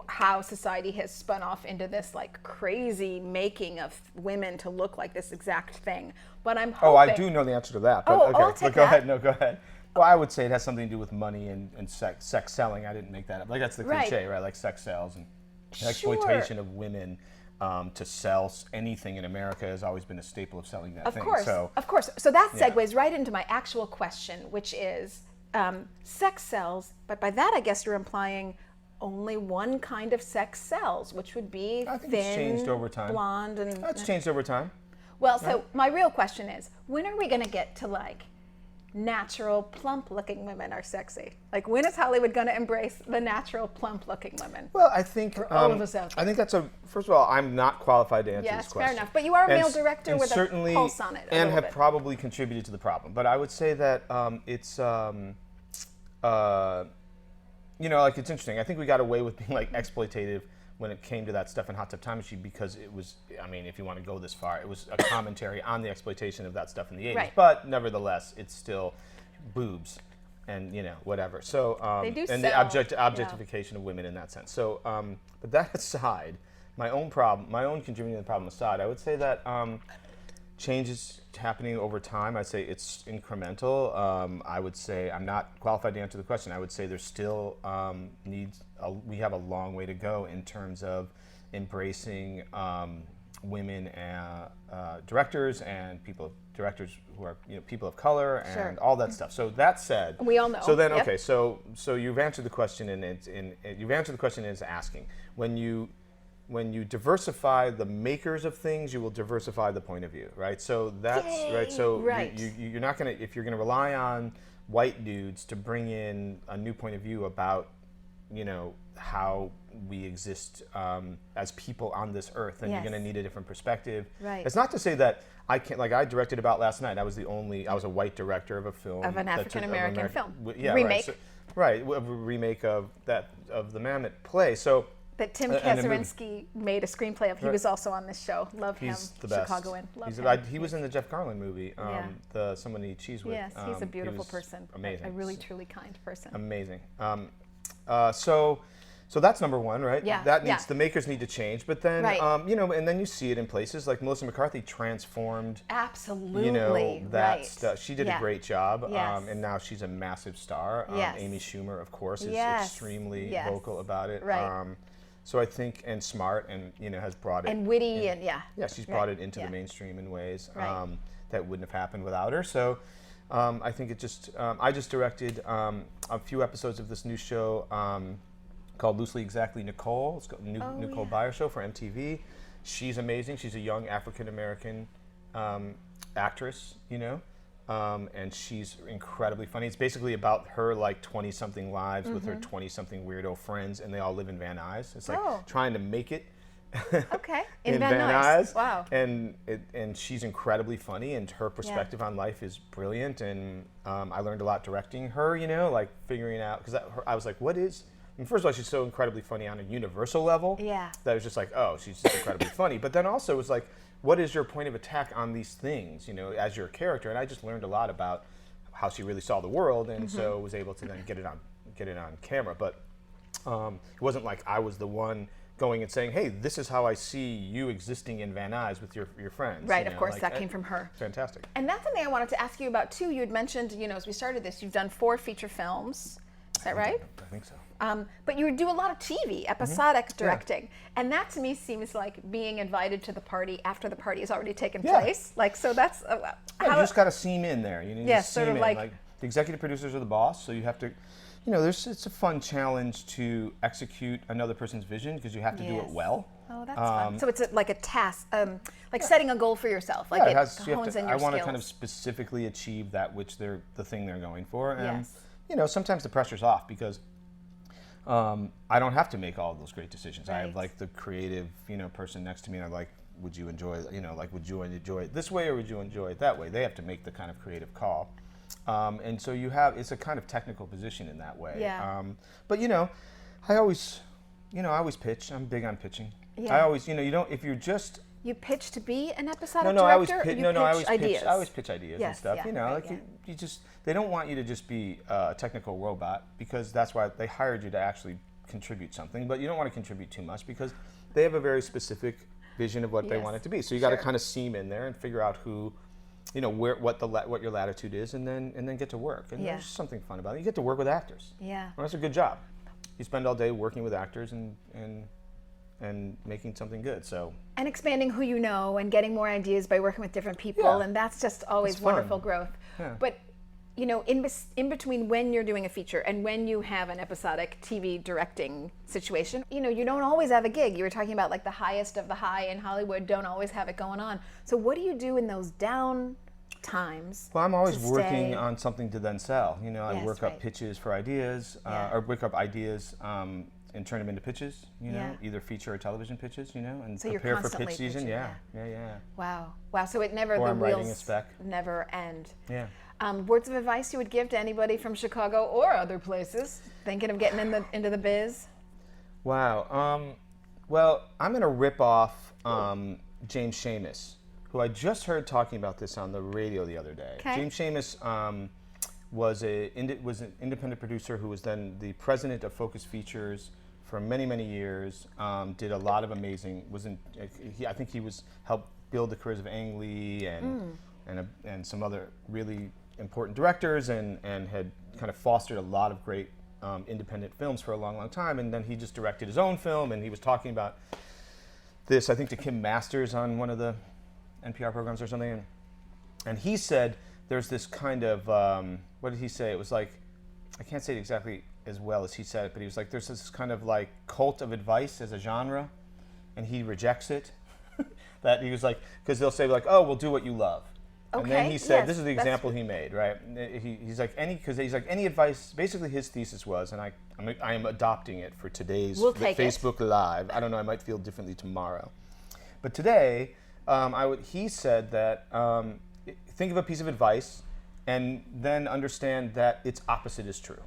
how society has spun off into this like crazy making of women to look like this exact thing. But I'm hoping. Oh, I do know the answer to that. But Oh, okay. I'll take Go that. ahead. No, go ahead. Well, I would say it has something to do with money and sex selling. I didn't make that up. Like that's the cliche, right? Like sex sells and exploitation of women to sell anything in America has always been a staple of selling that thing. Of course. So that segues right into my actual question, which is sex sells, but by that I guess you're implying only one kind of sex sells, which would be I think thin, it's changed over time. blonde, and It's changed over time. well. So my real question is, when are we going to get to like natural, plump-looking women are sexy? Like, when is Hollywood going to embrace the natural, plump-looking women? Well, I think all of us out there. I think that's first of all, I'm not qualified to answer Yes, this question. fair enough. But you are a male And director and with certainly, a pulse on it. And have probably contributed to the problem. But I would say that it's like it's interesting. I think we got away with being like exploitative when it came to that stuff in Hot Tub Time Machine because it was, I mean, if you want to go this far, it was a commentary on the exploitation of that stuff in the 80s. Right. But nevertheless, it's still boobs and, whatever. So, They do and sell, the objectification of women in that sense. So, but that aside, my own contributing to the problem aside, I would say that change is happening over time. I'd say it's incremental. I would say I'm not qualified to answer the question. I would say there's still we have a long way to go in terms of embracing women directors and directors who are people of color and all that stuff. So that said, we all know. So then, Yep. okay, so you've answered the question, and you've answered the question is asking when you diversify the makers of things, you will diversify the point of view, right? So that's right. So you're not gonna, if you're gonna rely on white dudes to bring in a new point of view about how we exist as people on this earth, then you're going to need a different perspective. Right. It's not to say that I can't, like I directed About Last Night. I was a white director of a film. Of an African-American film. Yeah, remake. Right, a remake of the Mamet play. So that Tim and the movie. Kaczynski made a screenplay of. He was also on this show. Love him. He's the best. Chicagoan. Love him. He was in the Jeff Garlin movie, the Someone to Eat Cheese With. Yes, he's a beautiful he was person. Amazing. A really, truly kind person. Amazing. So that's number one, right? Yeah. The makers need to change, but then and then you see it in places like Melissa McCarthy transformed. Absolutely. That stuff. She did a great job, Yes. and now she's a massive star. Yes. Amy Schumer, of course, is Yes. extremely Yes. vocal about it. Right. So I think, and smart, and has brought it and witty, yeah, she's brought it into the mainstream in ways that wouldn't have happened without her. So I think it just I just directed a few episodes of this new show called Loosely Exactly Nicole. It's called Nicole Byer Show for MTV. She's amazing. She's a young African American actress, and she's incredibly funny. It's basically about her like 20-something lives with her 20-something weirdo friends, and they all live in Van Nuys. It's like trying to make it. Okay. in Van Nuys. Wow. And she's incredibly funny, and her perspective on life is brilliant. And I learned a lot directing her, like figuring out, because I was like, what is... And first of all, she's so incredibly funny on a universal level. Yeah. That I was just like, oh, she's just incredibly funny. But then also it was like, what is your point of attack on these things, as your character? And I just learned a lot about how she really saw the world, and so was able to then get it on camera. But it wasn't like I was the one going and saying, hey, this is how I see you existing in Van Nuys with your friends. Right, of course, that came from her. Fantastic. And that's something I wanted to ask you about too. You had mentioned, as we started this, you've done 4 feature films. Is that right? I think so. But you do a lot of TV, episodic directing, and that to me seems like being invited to the party after the party has already taken place. Like, so that's you just got to seam in there. You need to seam sort of in. like the executive producers are the boss, so you have to. It's a fun challenge to execute another person's vision because you have to do it well. Oh, that's fun. So it's like a task, like setting a goal for yourself. Like it hones in your I want to skills. kind of specifically achieve that which the thing they're going for, and Yes. sometimes the pressure's off because I don't have to make all of those great decisions. Right. I have like the creative, person next to me, and I'm like, would you enjoy, would you enjoy it this way or would you enjoy it that way? They have to make the kind of creative call. And so it's a kind of technical position in that way. Yeah. But I always pitch. I'm big on pitching. Yeah. I always, if you're just... You pitch to be an episodic I always director, pitch. or you I pitch ideas? I always pitch ideas and stuff. Right, you just, they don't want you to just be a technical robot because that's why they hired you to actually contribute something, but you don't want to contribute too much because they have a very specific vision of what they want it to be. So you got to kind of seam in there and figure out who, what your latitude is, and then get to work. And there's something fun about it. You get to work with actors. Yeah. Well, that's a good job. You spend all day working with actors and making something good. So. And expanding who you know and getting more ideas by working with different people, and that's just always wonderful growth. Yeah. But in between when you're doing a feature and when you have an episodic TV directing situation, you don't always have a gig. You were talking about like the highest of the high in Hollywood don't always have it going on. So what do you do in those down times? Well, I'm always working on something to then sell. I work up pitches for ideas, or work up ideas and turn them into pitches, either feature or television pitches, and so prepare for pitch pitching, season. Yeah. Wow. So it never, or the I'm writing a spec. Never end. Yeah. Words of advice you would give to anybody from Chicago or other places thinking of getting into the biz? Wow. Well, I'm going to rip off James Schamus, who I just heard talking about this on the radio the other day. Okay. James Schamus was an independent producer who was then the president of Focus Features for many, many years. Did a lot of amazing. I think he helped build the careers of Ang Lee and some other really important directors, and had kind of fostered a lot of great independent films for a long, long time. And then he just directed his own film, and he was talking about this, I think, to Kim Masters on one of the NPR programs or something. And he said there's this kind of, what did he say? It was like, I can't say it exactly as well as he said it, but he was like, there's this kind of like cult of advice as a genre, and he rejects it. That he was like, because they'll say like, oh, we'll do what you love. Okay. And then he said, this is the example he made, right? He's like, any advice, basically his thesis was, and I am adopting it for today's Facebook Live. I don't know, I might feel differently tomorrow. But today, he said that think of a piece of advice and then understand that its opposite is true,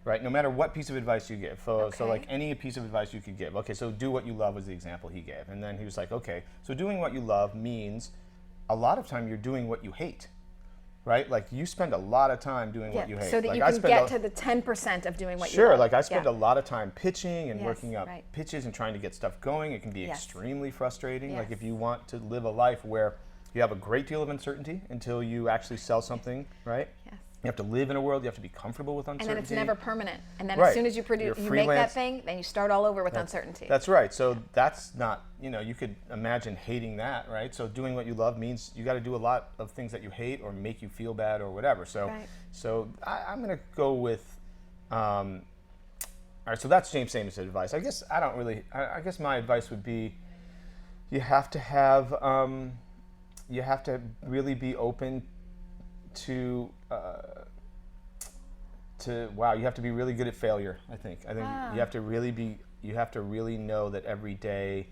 right? No matter what piece of advice you give. So like any piece of advice you could give. Okay, so do what you love was the example he gave. And then he was like, okay, so doing what you love means a lot of time you're doing what you hate, right? Like you spend a lot of time doing what you hate. So that like you can get to the 10% of doing what you love. Sure, like I spend a lot of time pitching and working up pitches and trying to get stuff going. It can be extremely frustrating. Like if you want to live a life where you have a great deal of uncertainty until you actually sell something, right? Yes. You have to live in a world, you have to be comfortable with uncertainty. And then it's never permanent. And then as soon as you make that thing, then you start all over with uncertainty. That's right. So that's not, you could imagine hating that, right? So doing what you love means you got to do a lot of things that you hate or make you feel bad or whatever. So I'm going to go with, all right, so that's James Schamus' advice. I guess my advice would be you have to really be open to you have to be really good at failure. I think you have to really know that every day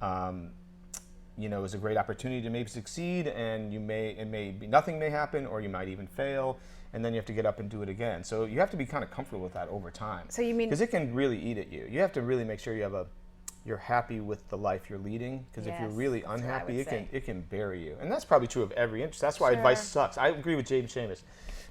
is a great opportunity to maybe succeed, and nothing may happen, or you might even fail, and then you have to get up and do it again. So you have to be kind of comfortable with that over time. So you mean, because it can really eat at you. You have to really make sure you're happy with the life you're leading, because if you're really unhappy, it can bury you. And that's probably true of every industry. That's why advice sucks. I agree with James Schamus,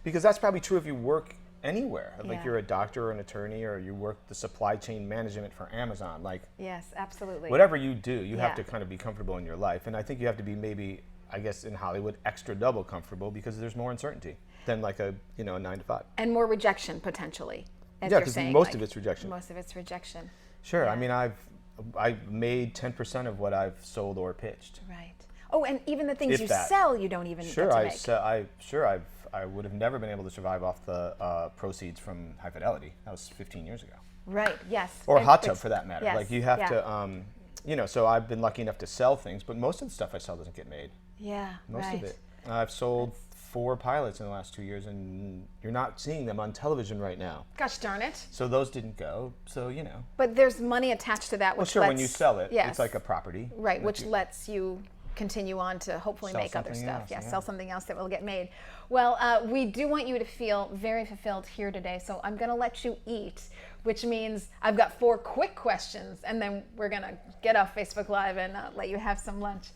because that's probably true if you work anywhere. Like you're a doctor or an attorney, or you work the supply chain management for Amazon. Like yes, absolutely. Whatever you do, you have to kind of be comfortable in your life. And I think you have to be maybe, I guess in Hollywood, extra double comfortable, because there's more uncertainty than like a 9 to 5. And more rejection potentially. Because most of it's rejection. Most of it's rejection. Sure. I mean, I've made 10% of what I've sold or pitched. Right. Oh, and even the things sell, you don't even get to make. I would have never been able to survive off the proceeds from High Fidelity. That was 15 years ago. Right. Yes. Or Hot Tub, for that matter. Yes, like you have to, so I've been lucky enough to sell things, but most of the stuff I sell doesn't get made. Yeah. Most of it. I've sold 4 pilots in the last 2 years, and you're not seeing them on television right now. Gosh darn it. So those didn't go, so But there's money attached to that, which when you sell it, it's like a property. Right, which lets you continue on to hopefully make other stuff. Sell something else that will get made. Well, we do want you to feel very fulfilled here today, so I'm going to let you eat, which means I've got 4 quick questions, and then we're going to get off Facebook Live and let you have some lunch.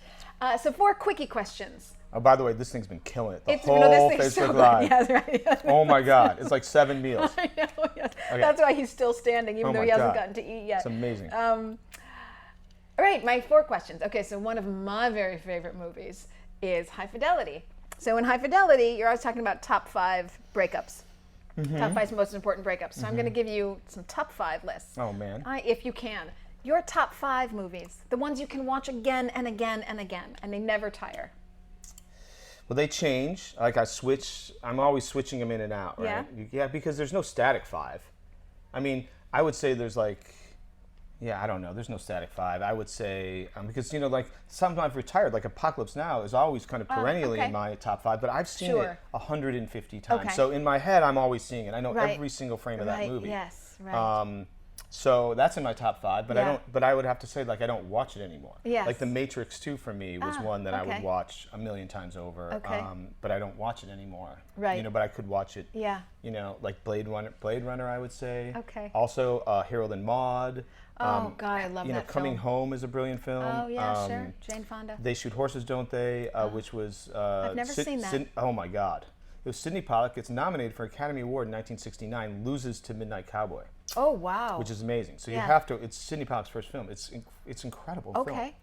So 4 quickie questions. Oh, by the way, this thing's been killing it. The This whole thing's so Facebook good. Live. Yes, right. Yes. Oh my God, it's like 7 meals. I know, yes. Okay. That's why he's still standing, even Oh though my he hasn't God. gotten to eat yet. It's amazing. All right, my 4 questions. Okay, so one of my very favorite movies is High Fidelity. So in High Fidelity, you're always talking about top 5 breakups. Top 5 most important breakups. So I'm going to give you some top 5 lists. Oh man. If you can. Your top 5 movies, the ones you can watch again and again and again, and they never tire. Well, they change. Like I'm always switching them in and out, right? Yeah, because there's no static 5. I mean, I would say there's like, I don't know. There's no static 5. I would say, because, like something I've retired, like Apocalypse Now is always kind of perennially in my top 5, but I've seen it 150 times. Okay. So in my head, I'm always seeing it. I know every single frame of that movie. Yes, right. So that's in my top 5, but but I would have to say, like, I don't watch it anymore. Yes. Like The Matrix 2 for me was one that I would watch a million times over. Okay. But I don't watch it anymore. Right. But I could watch it. Yeah. Like Blade Runner, I would say. Okay. Also, Harold and Maude. Oh God, I love that Coming film. Home is a brilliant film. Oh yeah, sure. Jane Fonda. They Shoot Horses, Don't They? Which was I've never seen that. Oh my God. It was Sidney Pollack. Gets nominated for Academy Award in 1969. Loses to Midnight Cowboy. Oh wow. Which is amazing. So you have to. It's Sidney Pollack's first film. It's incredible. Okay.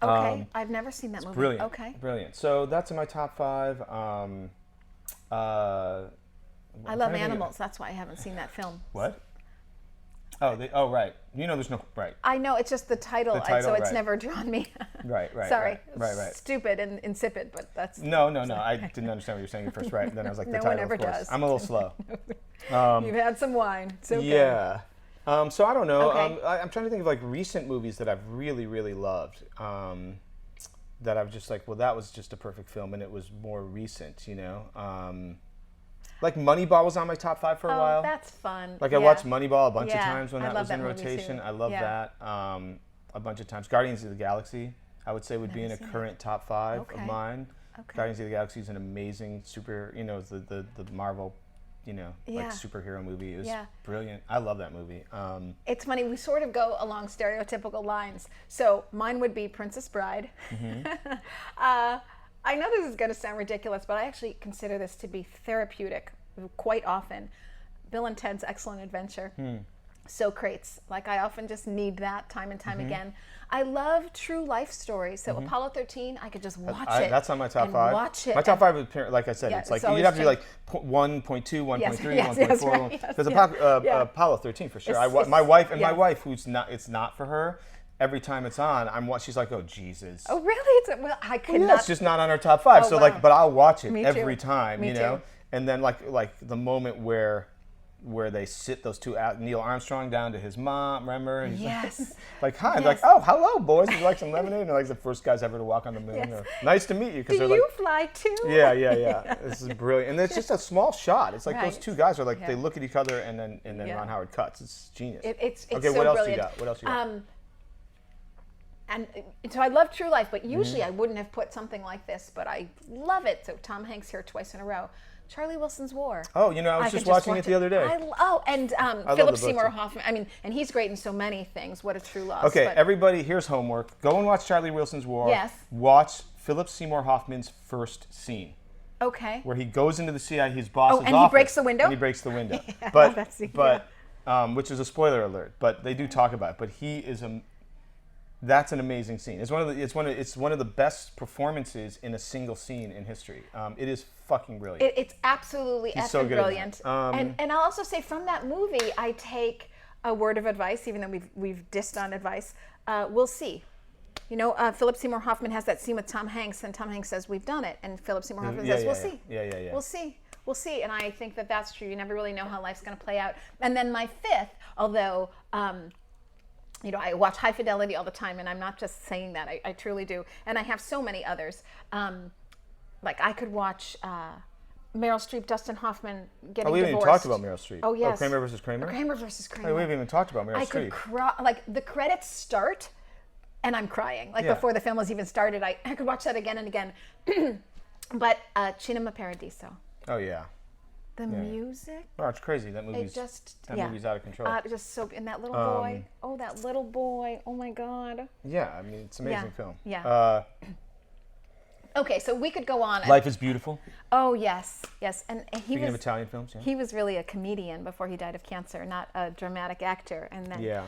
Film. Okay. I've never seen that movie. Brilliant. Okay. Brilliant. So that's in my top 5. I love animals. That's why I haven't seen that film. What? Oh, right. There's no right. I know, it's just the title, so it's never drawn me. Right. Sorry. Right. Stupid and insipid, but that's... No. I didn't understand what you were saying at first. Right. Then I was like, the title, one ever of course. does. I'm a little slow. You've had some wine. It's okay. Yeah. So I don't know. Okay. I'm trying to think of like recent movies that I've really, really loved. That I've just like, well, that was just a perfect film, and it was more recent, Like Moneyball was on my top 5 for a while. Oh, that's fun. Like I watched Moneyball a bunch of Yeah, times when I that love was in that movie rotation. too. I love that a bunch of times. Guardians of the Galaxy, I would say, would be in a current top 5 of mine. Okay. Guardians of the Galaxy is an amazing the Marvel, like superhero movie. It was brilliant. I love that movie. It's funny, we sort of go along stereotypical lines. So mine would be Princess Bride. I know this is going to sound ridiculous, but I actually consider this to be therapeutic quite often. Bill and Ted's Excellent Adventure. So crates. Like I often just need that time and time again. I love true life stories. So Apollo 13, I could just watch it. That's on my top and 5. Watch it. My top 5 is, like I said, it's like you'd have to be like 1.2, 1.3, Yes, 1.4. right, Because yes, Apollo 13 for sure. It's- My wife, yeah. who's not, it's not for her. Every time it's on, she's like, oh Jesus. Oh really? Well, I could not. It's just not on our top 5. Oh, So wow. like, but I'll watch it Me every too. time, Me too. And then like the moment where they sit those two out, Neil Armstrong down to his mom, remember? And he's Yes. like hi, Yes. like, oh, hello, boys. Would you like some lemonade? And like the first guys ever to walk on the moon. Yes. Or, nice to meet you. Because Do they're you like, fly too? yeah. This is brilliant. And it's just a small shot. It's like those Right. two guys are like, Yeah. they look at each other and then Yeah. Ron Howard cuts. It's genius. It's okay, so what else brilliant. you got? What else you got? And so I love True Life, but usually I wouldn't have put something like this, but I love it. So Tom Hanks here twice in a row. Charlie Wilson's War. Oh, I was just watching it the other day. And love Philip the Seymour book, too. Hoffman. I mean, and he's great in so many things. What a true loss. Okay, but everybody, here's homework. Go and watch Charlie Wilson's War. Yes. Watch Philip Seymour Hoffman's first scene, okay. where he goes into his boss's and he office. breaks the window? And he breaks the window. I but love that scene, which is a spoiler alert. But they do talk about it. But he is that's an amazing scene. It's one of the best performances in a single scene in history. It is fucking brilliant. It's absolutely He's effing so good at brilliant. that. And I'll also say from that movie, I take a word of advice, even though we've dissed on advice. We'll see. Philip Seymour Hoffman has that scene with Tom Hanks, and Tom Hanks says, "We've done it," and Philip Seymour Hoffman says, "We'll see." Yeah. We'll see, and I think that that's true. You never really know how life's going to play out. And then my 5th, although. I watch High Fidelity all the time, and I'm not just saying that. I truly do. And I have so many others. Like I could watch Meryl Streep, Dustin Hoffman getting divorced. We haven't even talked about Meryl Streep. Oh, yes. Kramer versus Kramer? Kramer versus Kramer. Hey, we haven't even talked about Meryl I Streep. could cry. Like the credits start, and I'm crying. Like Yeah. before the film was even started, I could watch that again and again. But Cinema Paradiso. Oh, yeah. The music. Oh, it's crazy. That movie's movie's out of control. Just so, and that little boy. Oh, that little boy. Oh my God. Yeah, I mean, it's an amazing film. Yeah. Okay, so we could go on. Life is Beautiful. Oh, yes. And he Speaking of Italian films, yeah. He was really a comedian before he died of cancer, not a dramatic actor. And then, Yeah.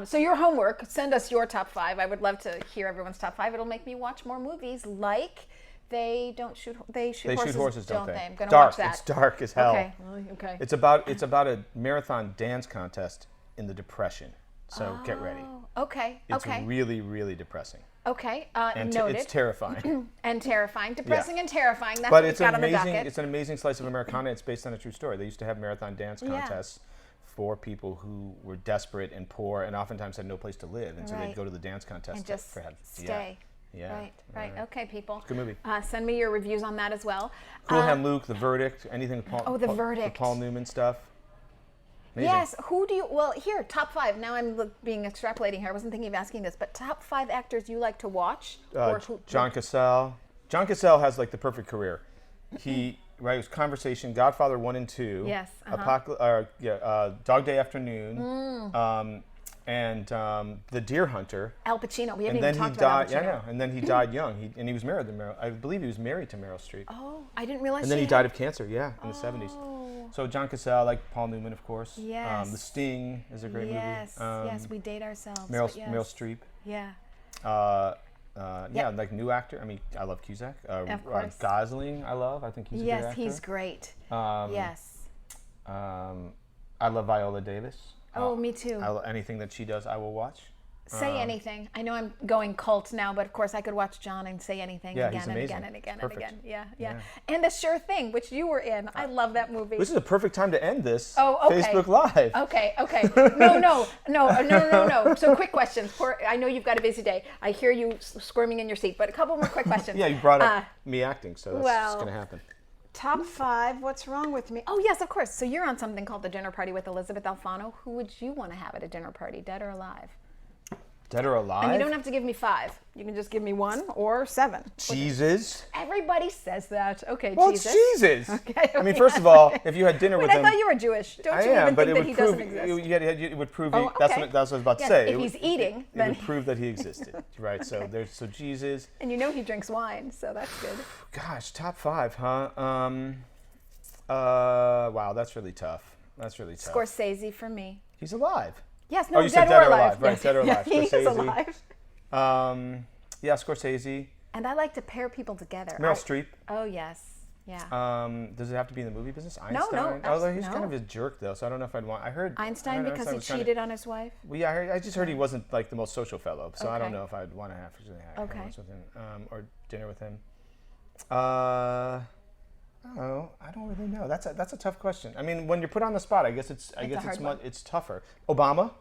So your homework, send us your top 5. I would love to hear everyone's top 5. It'll make me watch more movies like They shoot horses, don't they? I'm gonna watch that. It's dark as hell. Okay. It's about a marathon dance contest in the Depression. So get ready. Okay. It's really, really depressing. Okay. And noted. it's terrifying. And terrifying. Depressing and terrifying. That's But what we've got on the docket. It's an amazing slice of Americana. It's based on a true story. They used to have marathon dance contests for people who were desperate and poor and oftentimes had no place to live. And so they'd go to the dance contest and just stay. Yeah. Right. Okay, people. It's a good movie. Send me your reviews on that as well. Cool Hand Luke, The Verdict, anything The Verdict. The Paul Newman stuff. Amazing. Yes. Here, top 5. Now I'm being extrapolating here. I wasn't thinking of asking this, but top 5 actors you like to watch? John Cassell. John Cassell has like the perfect career. He was Conversation, Godfather 1 and 2. Yes. Dog Day Afternoon. And The Deer Hunter. Al Pacino. We haven't and then even talked he died. about Al Pacino. Yeah, I know. And then he died young. And he was married to Meryl. I believe he was married to Meryl Streep. Oh, I didn't realize. And then he died of cancer. Yeah, in the 70s. So John Cassell, like Paul Newman, of course. Yes. The Sting is a great movie. Yes, We Date Ourselves. Meryl Streep. Yeah. Like new actor. I mean, I love Cusack. Of course. Gosling, I love. I think he's a good actor. Yes, he's great. Yes. I love Viola Davis. Oh, me too. Anything that she does, I will watch. Say Anything. I know I'm going cult now, but of course I could watch John and Say Anything again and again and again and again. Yeah. And The Sure Thing, which you were in. I love that movie. This is a perfect time to end this. Oh, okay. Facebook Live. Okay. No. So quick questions. I know you've got a busy day. I hear you squirming in your seat, but a couple more quick questions. Yeah, you brought up me acting, so that's going to happen. Top 5, what's wrong with me? Oh, yes, of course. So you're on something called The Dinner Party with Elysabeth Alfano. Who would you want to have at a dinner party, dead or alive? Dead or alive? And you don't have to give me 5. You can just give me 1 or 7. Jesus. Everybody says that. Okay, well, Jesus. It's Jesus. Okay. I mean, first of all, if you had dinner with him... I thought you were Jewish. Don't you even think that he doesn't exist? It would prove... Oh, okay. That's what I was about to say. If he's eating, then... It would prove that he existed, right? Okay. So Jesus... And you know he drinks wine, so that's good. Gosh, top 5, huh? Wow, that's really tough. Scorsese for me. He's alive. Yes, no, you said dead or alive. Right, dead or alive. He is alive. Scorsese. And I like to pair people together. Meryl Streep. Oh, yes. Yeah. Does it have to be in the movie business? Einstein? No. Although he's kind of a jerk, though, so I don't know if I'd want... Einstein because he cheated on his wife? Well, yeah, I just heard he wasn't like the most social fellow, so I don't know if I'd want to have lunch with him or dinner with him. I don't really know. That's a tough question. I mean, when you're put on the spot, I guess it's tougher. Obama.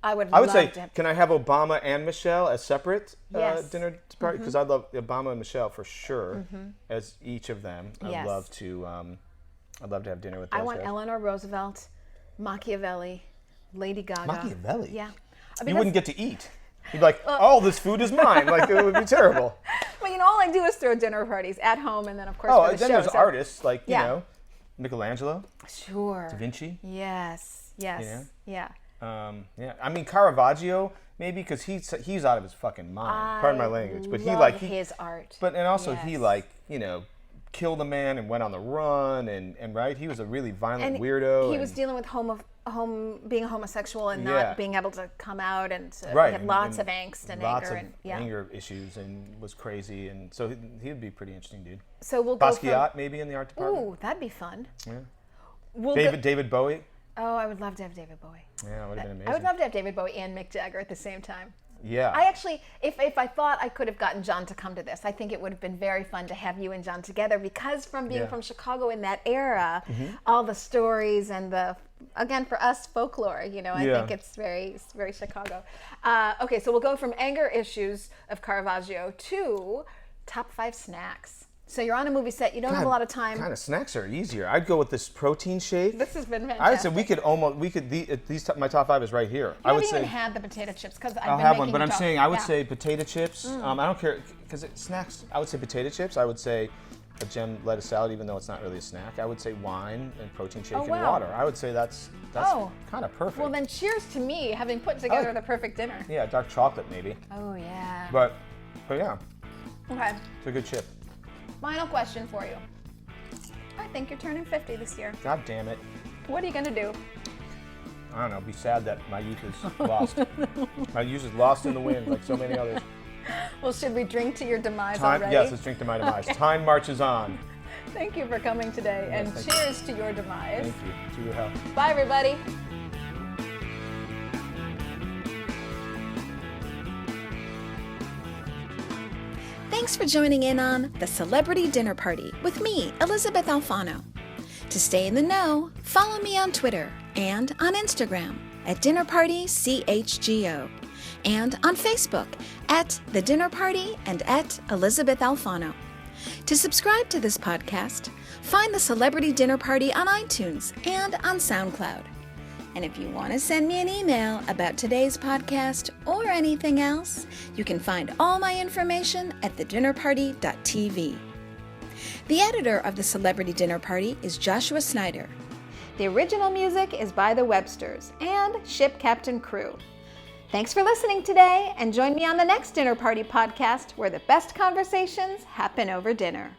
I would say, can I have Obama and Michelle as separate dinner party? Because I'd love Obama and Michelle for sure as each of them. I'd love to have dinner with those I want guys. Eleanor Roosevelt, Machiavelli, Lady Gaga. Machiavelli? Yeah. You wouldn't get to eat. You'd be like, this food is mine. Like, it would be terrible. Well, all I do is throw dinner parties at home, and then, of course, for the then show, there's artists, like, you know, Michelangelo. Sure. Da Vinci. Yes. Yeah. I mean, Caravaggio, maybe, because he's out of his fucking mind. Pardon my language. But his art. But, and also he killed a man and went on the run, and right? He was a really violent weirdo. He was dealing with being a homosexual and not being able to come out, and he had lots of angst and anger. Anger issues, and was crazy, and so he would be a pretty interesting dude. So we'll Basquiat, maybe, in the art department. Ooh, that'd be fun. Yeah. David Bowie. Oh, I would love to have David Bowie. Yeah, it would have been amazing. I would love to have David Bowie and Mick Jagger at the same time. Yeah. I actually, if I thought I could have gotten John to come to this, I think it would have been very fun to have you and John together, because from being from Chicago in that era, all the stories and again, for us, folklore, I think it's very Chicago. Okay, so we'll go from anger issues of Caravaggio to top 5 snacks. So you're on a movie set, you don't have a lot of time. Kind of snacks are easier. I'd go with this protein shake. This has been fantastic. I would say my top 5 is right here. I haven't even had the potato chips because I'll have one, but I'm saying I would say potato chips. I don't care, because snacks, I would say potato chips. I would say a gem lettuce salad, even though it's not really a snack. I would say wine and protein shake and water. I would say that's kind of perfect. Well, then cheers to me having put together the perfect dinner. Yeah, dark chocolate maybe. Oh, yeah. But yeah. Okay. It's a good chip. Final question for you. I think you're turning 50 this year. God damn it. What are you gonna do? I don't know, be sad that my youth is lost. My youth is lost in the wind like so many others. Well, should we drink to your demise already? Yes, let's drink to my demise. Okay. Time marches on. Thank you for coming today, and cheers to your demise. Thank you. To your health. Bye, everybody. Thanks for joining in on The Celebrity Dinner Party with me, Elysabeth Alfano. To stay in the know, follow me on Twitter and on Instagram at DinnerPartyCHGO and on Facebook at The Dinner Party and at Elysabeth Alfano. To subscribe to this podcast, find The Celebrity Dinner Party on iTunes and on SoundCloud. And if you want to send me an email about today's podcast or anything else, you can find all my information at thedinnerparty.tv. The editor of The Celebrity Dinner Party is Joshua Snyder. The original music is by the Websters and Ship Captain Crew. Thanks for listening today, and join me on the next Dinner Party podcast where the best conversations happen over dinner.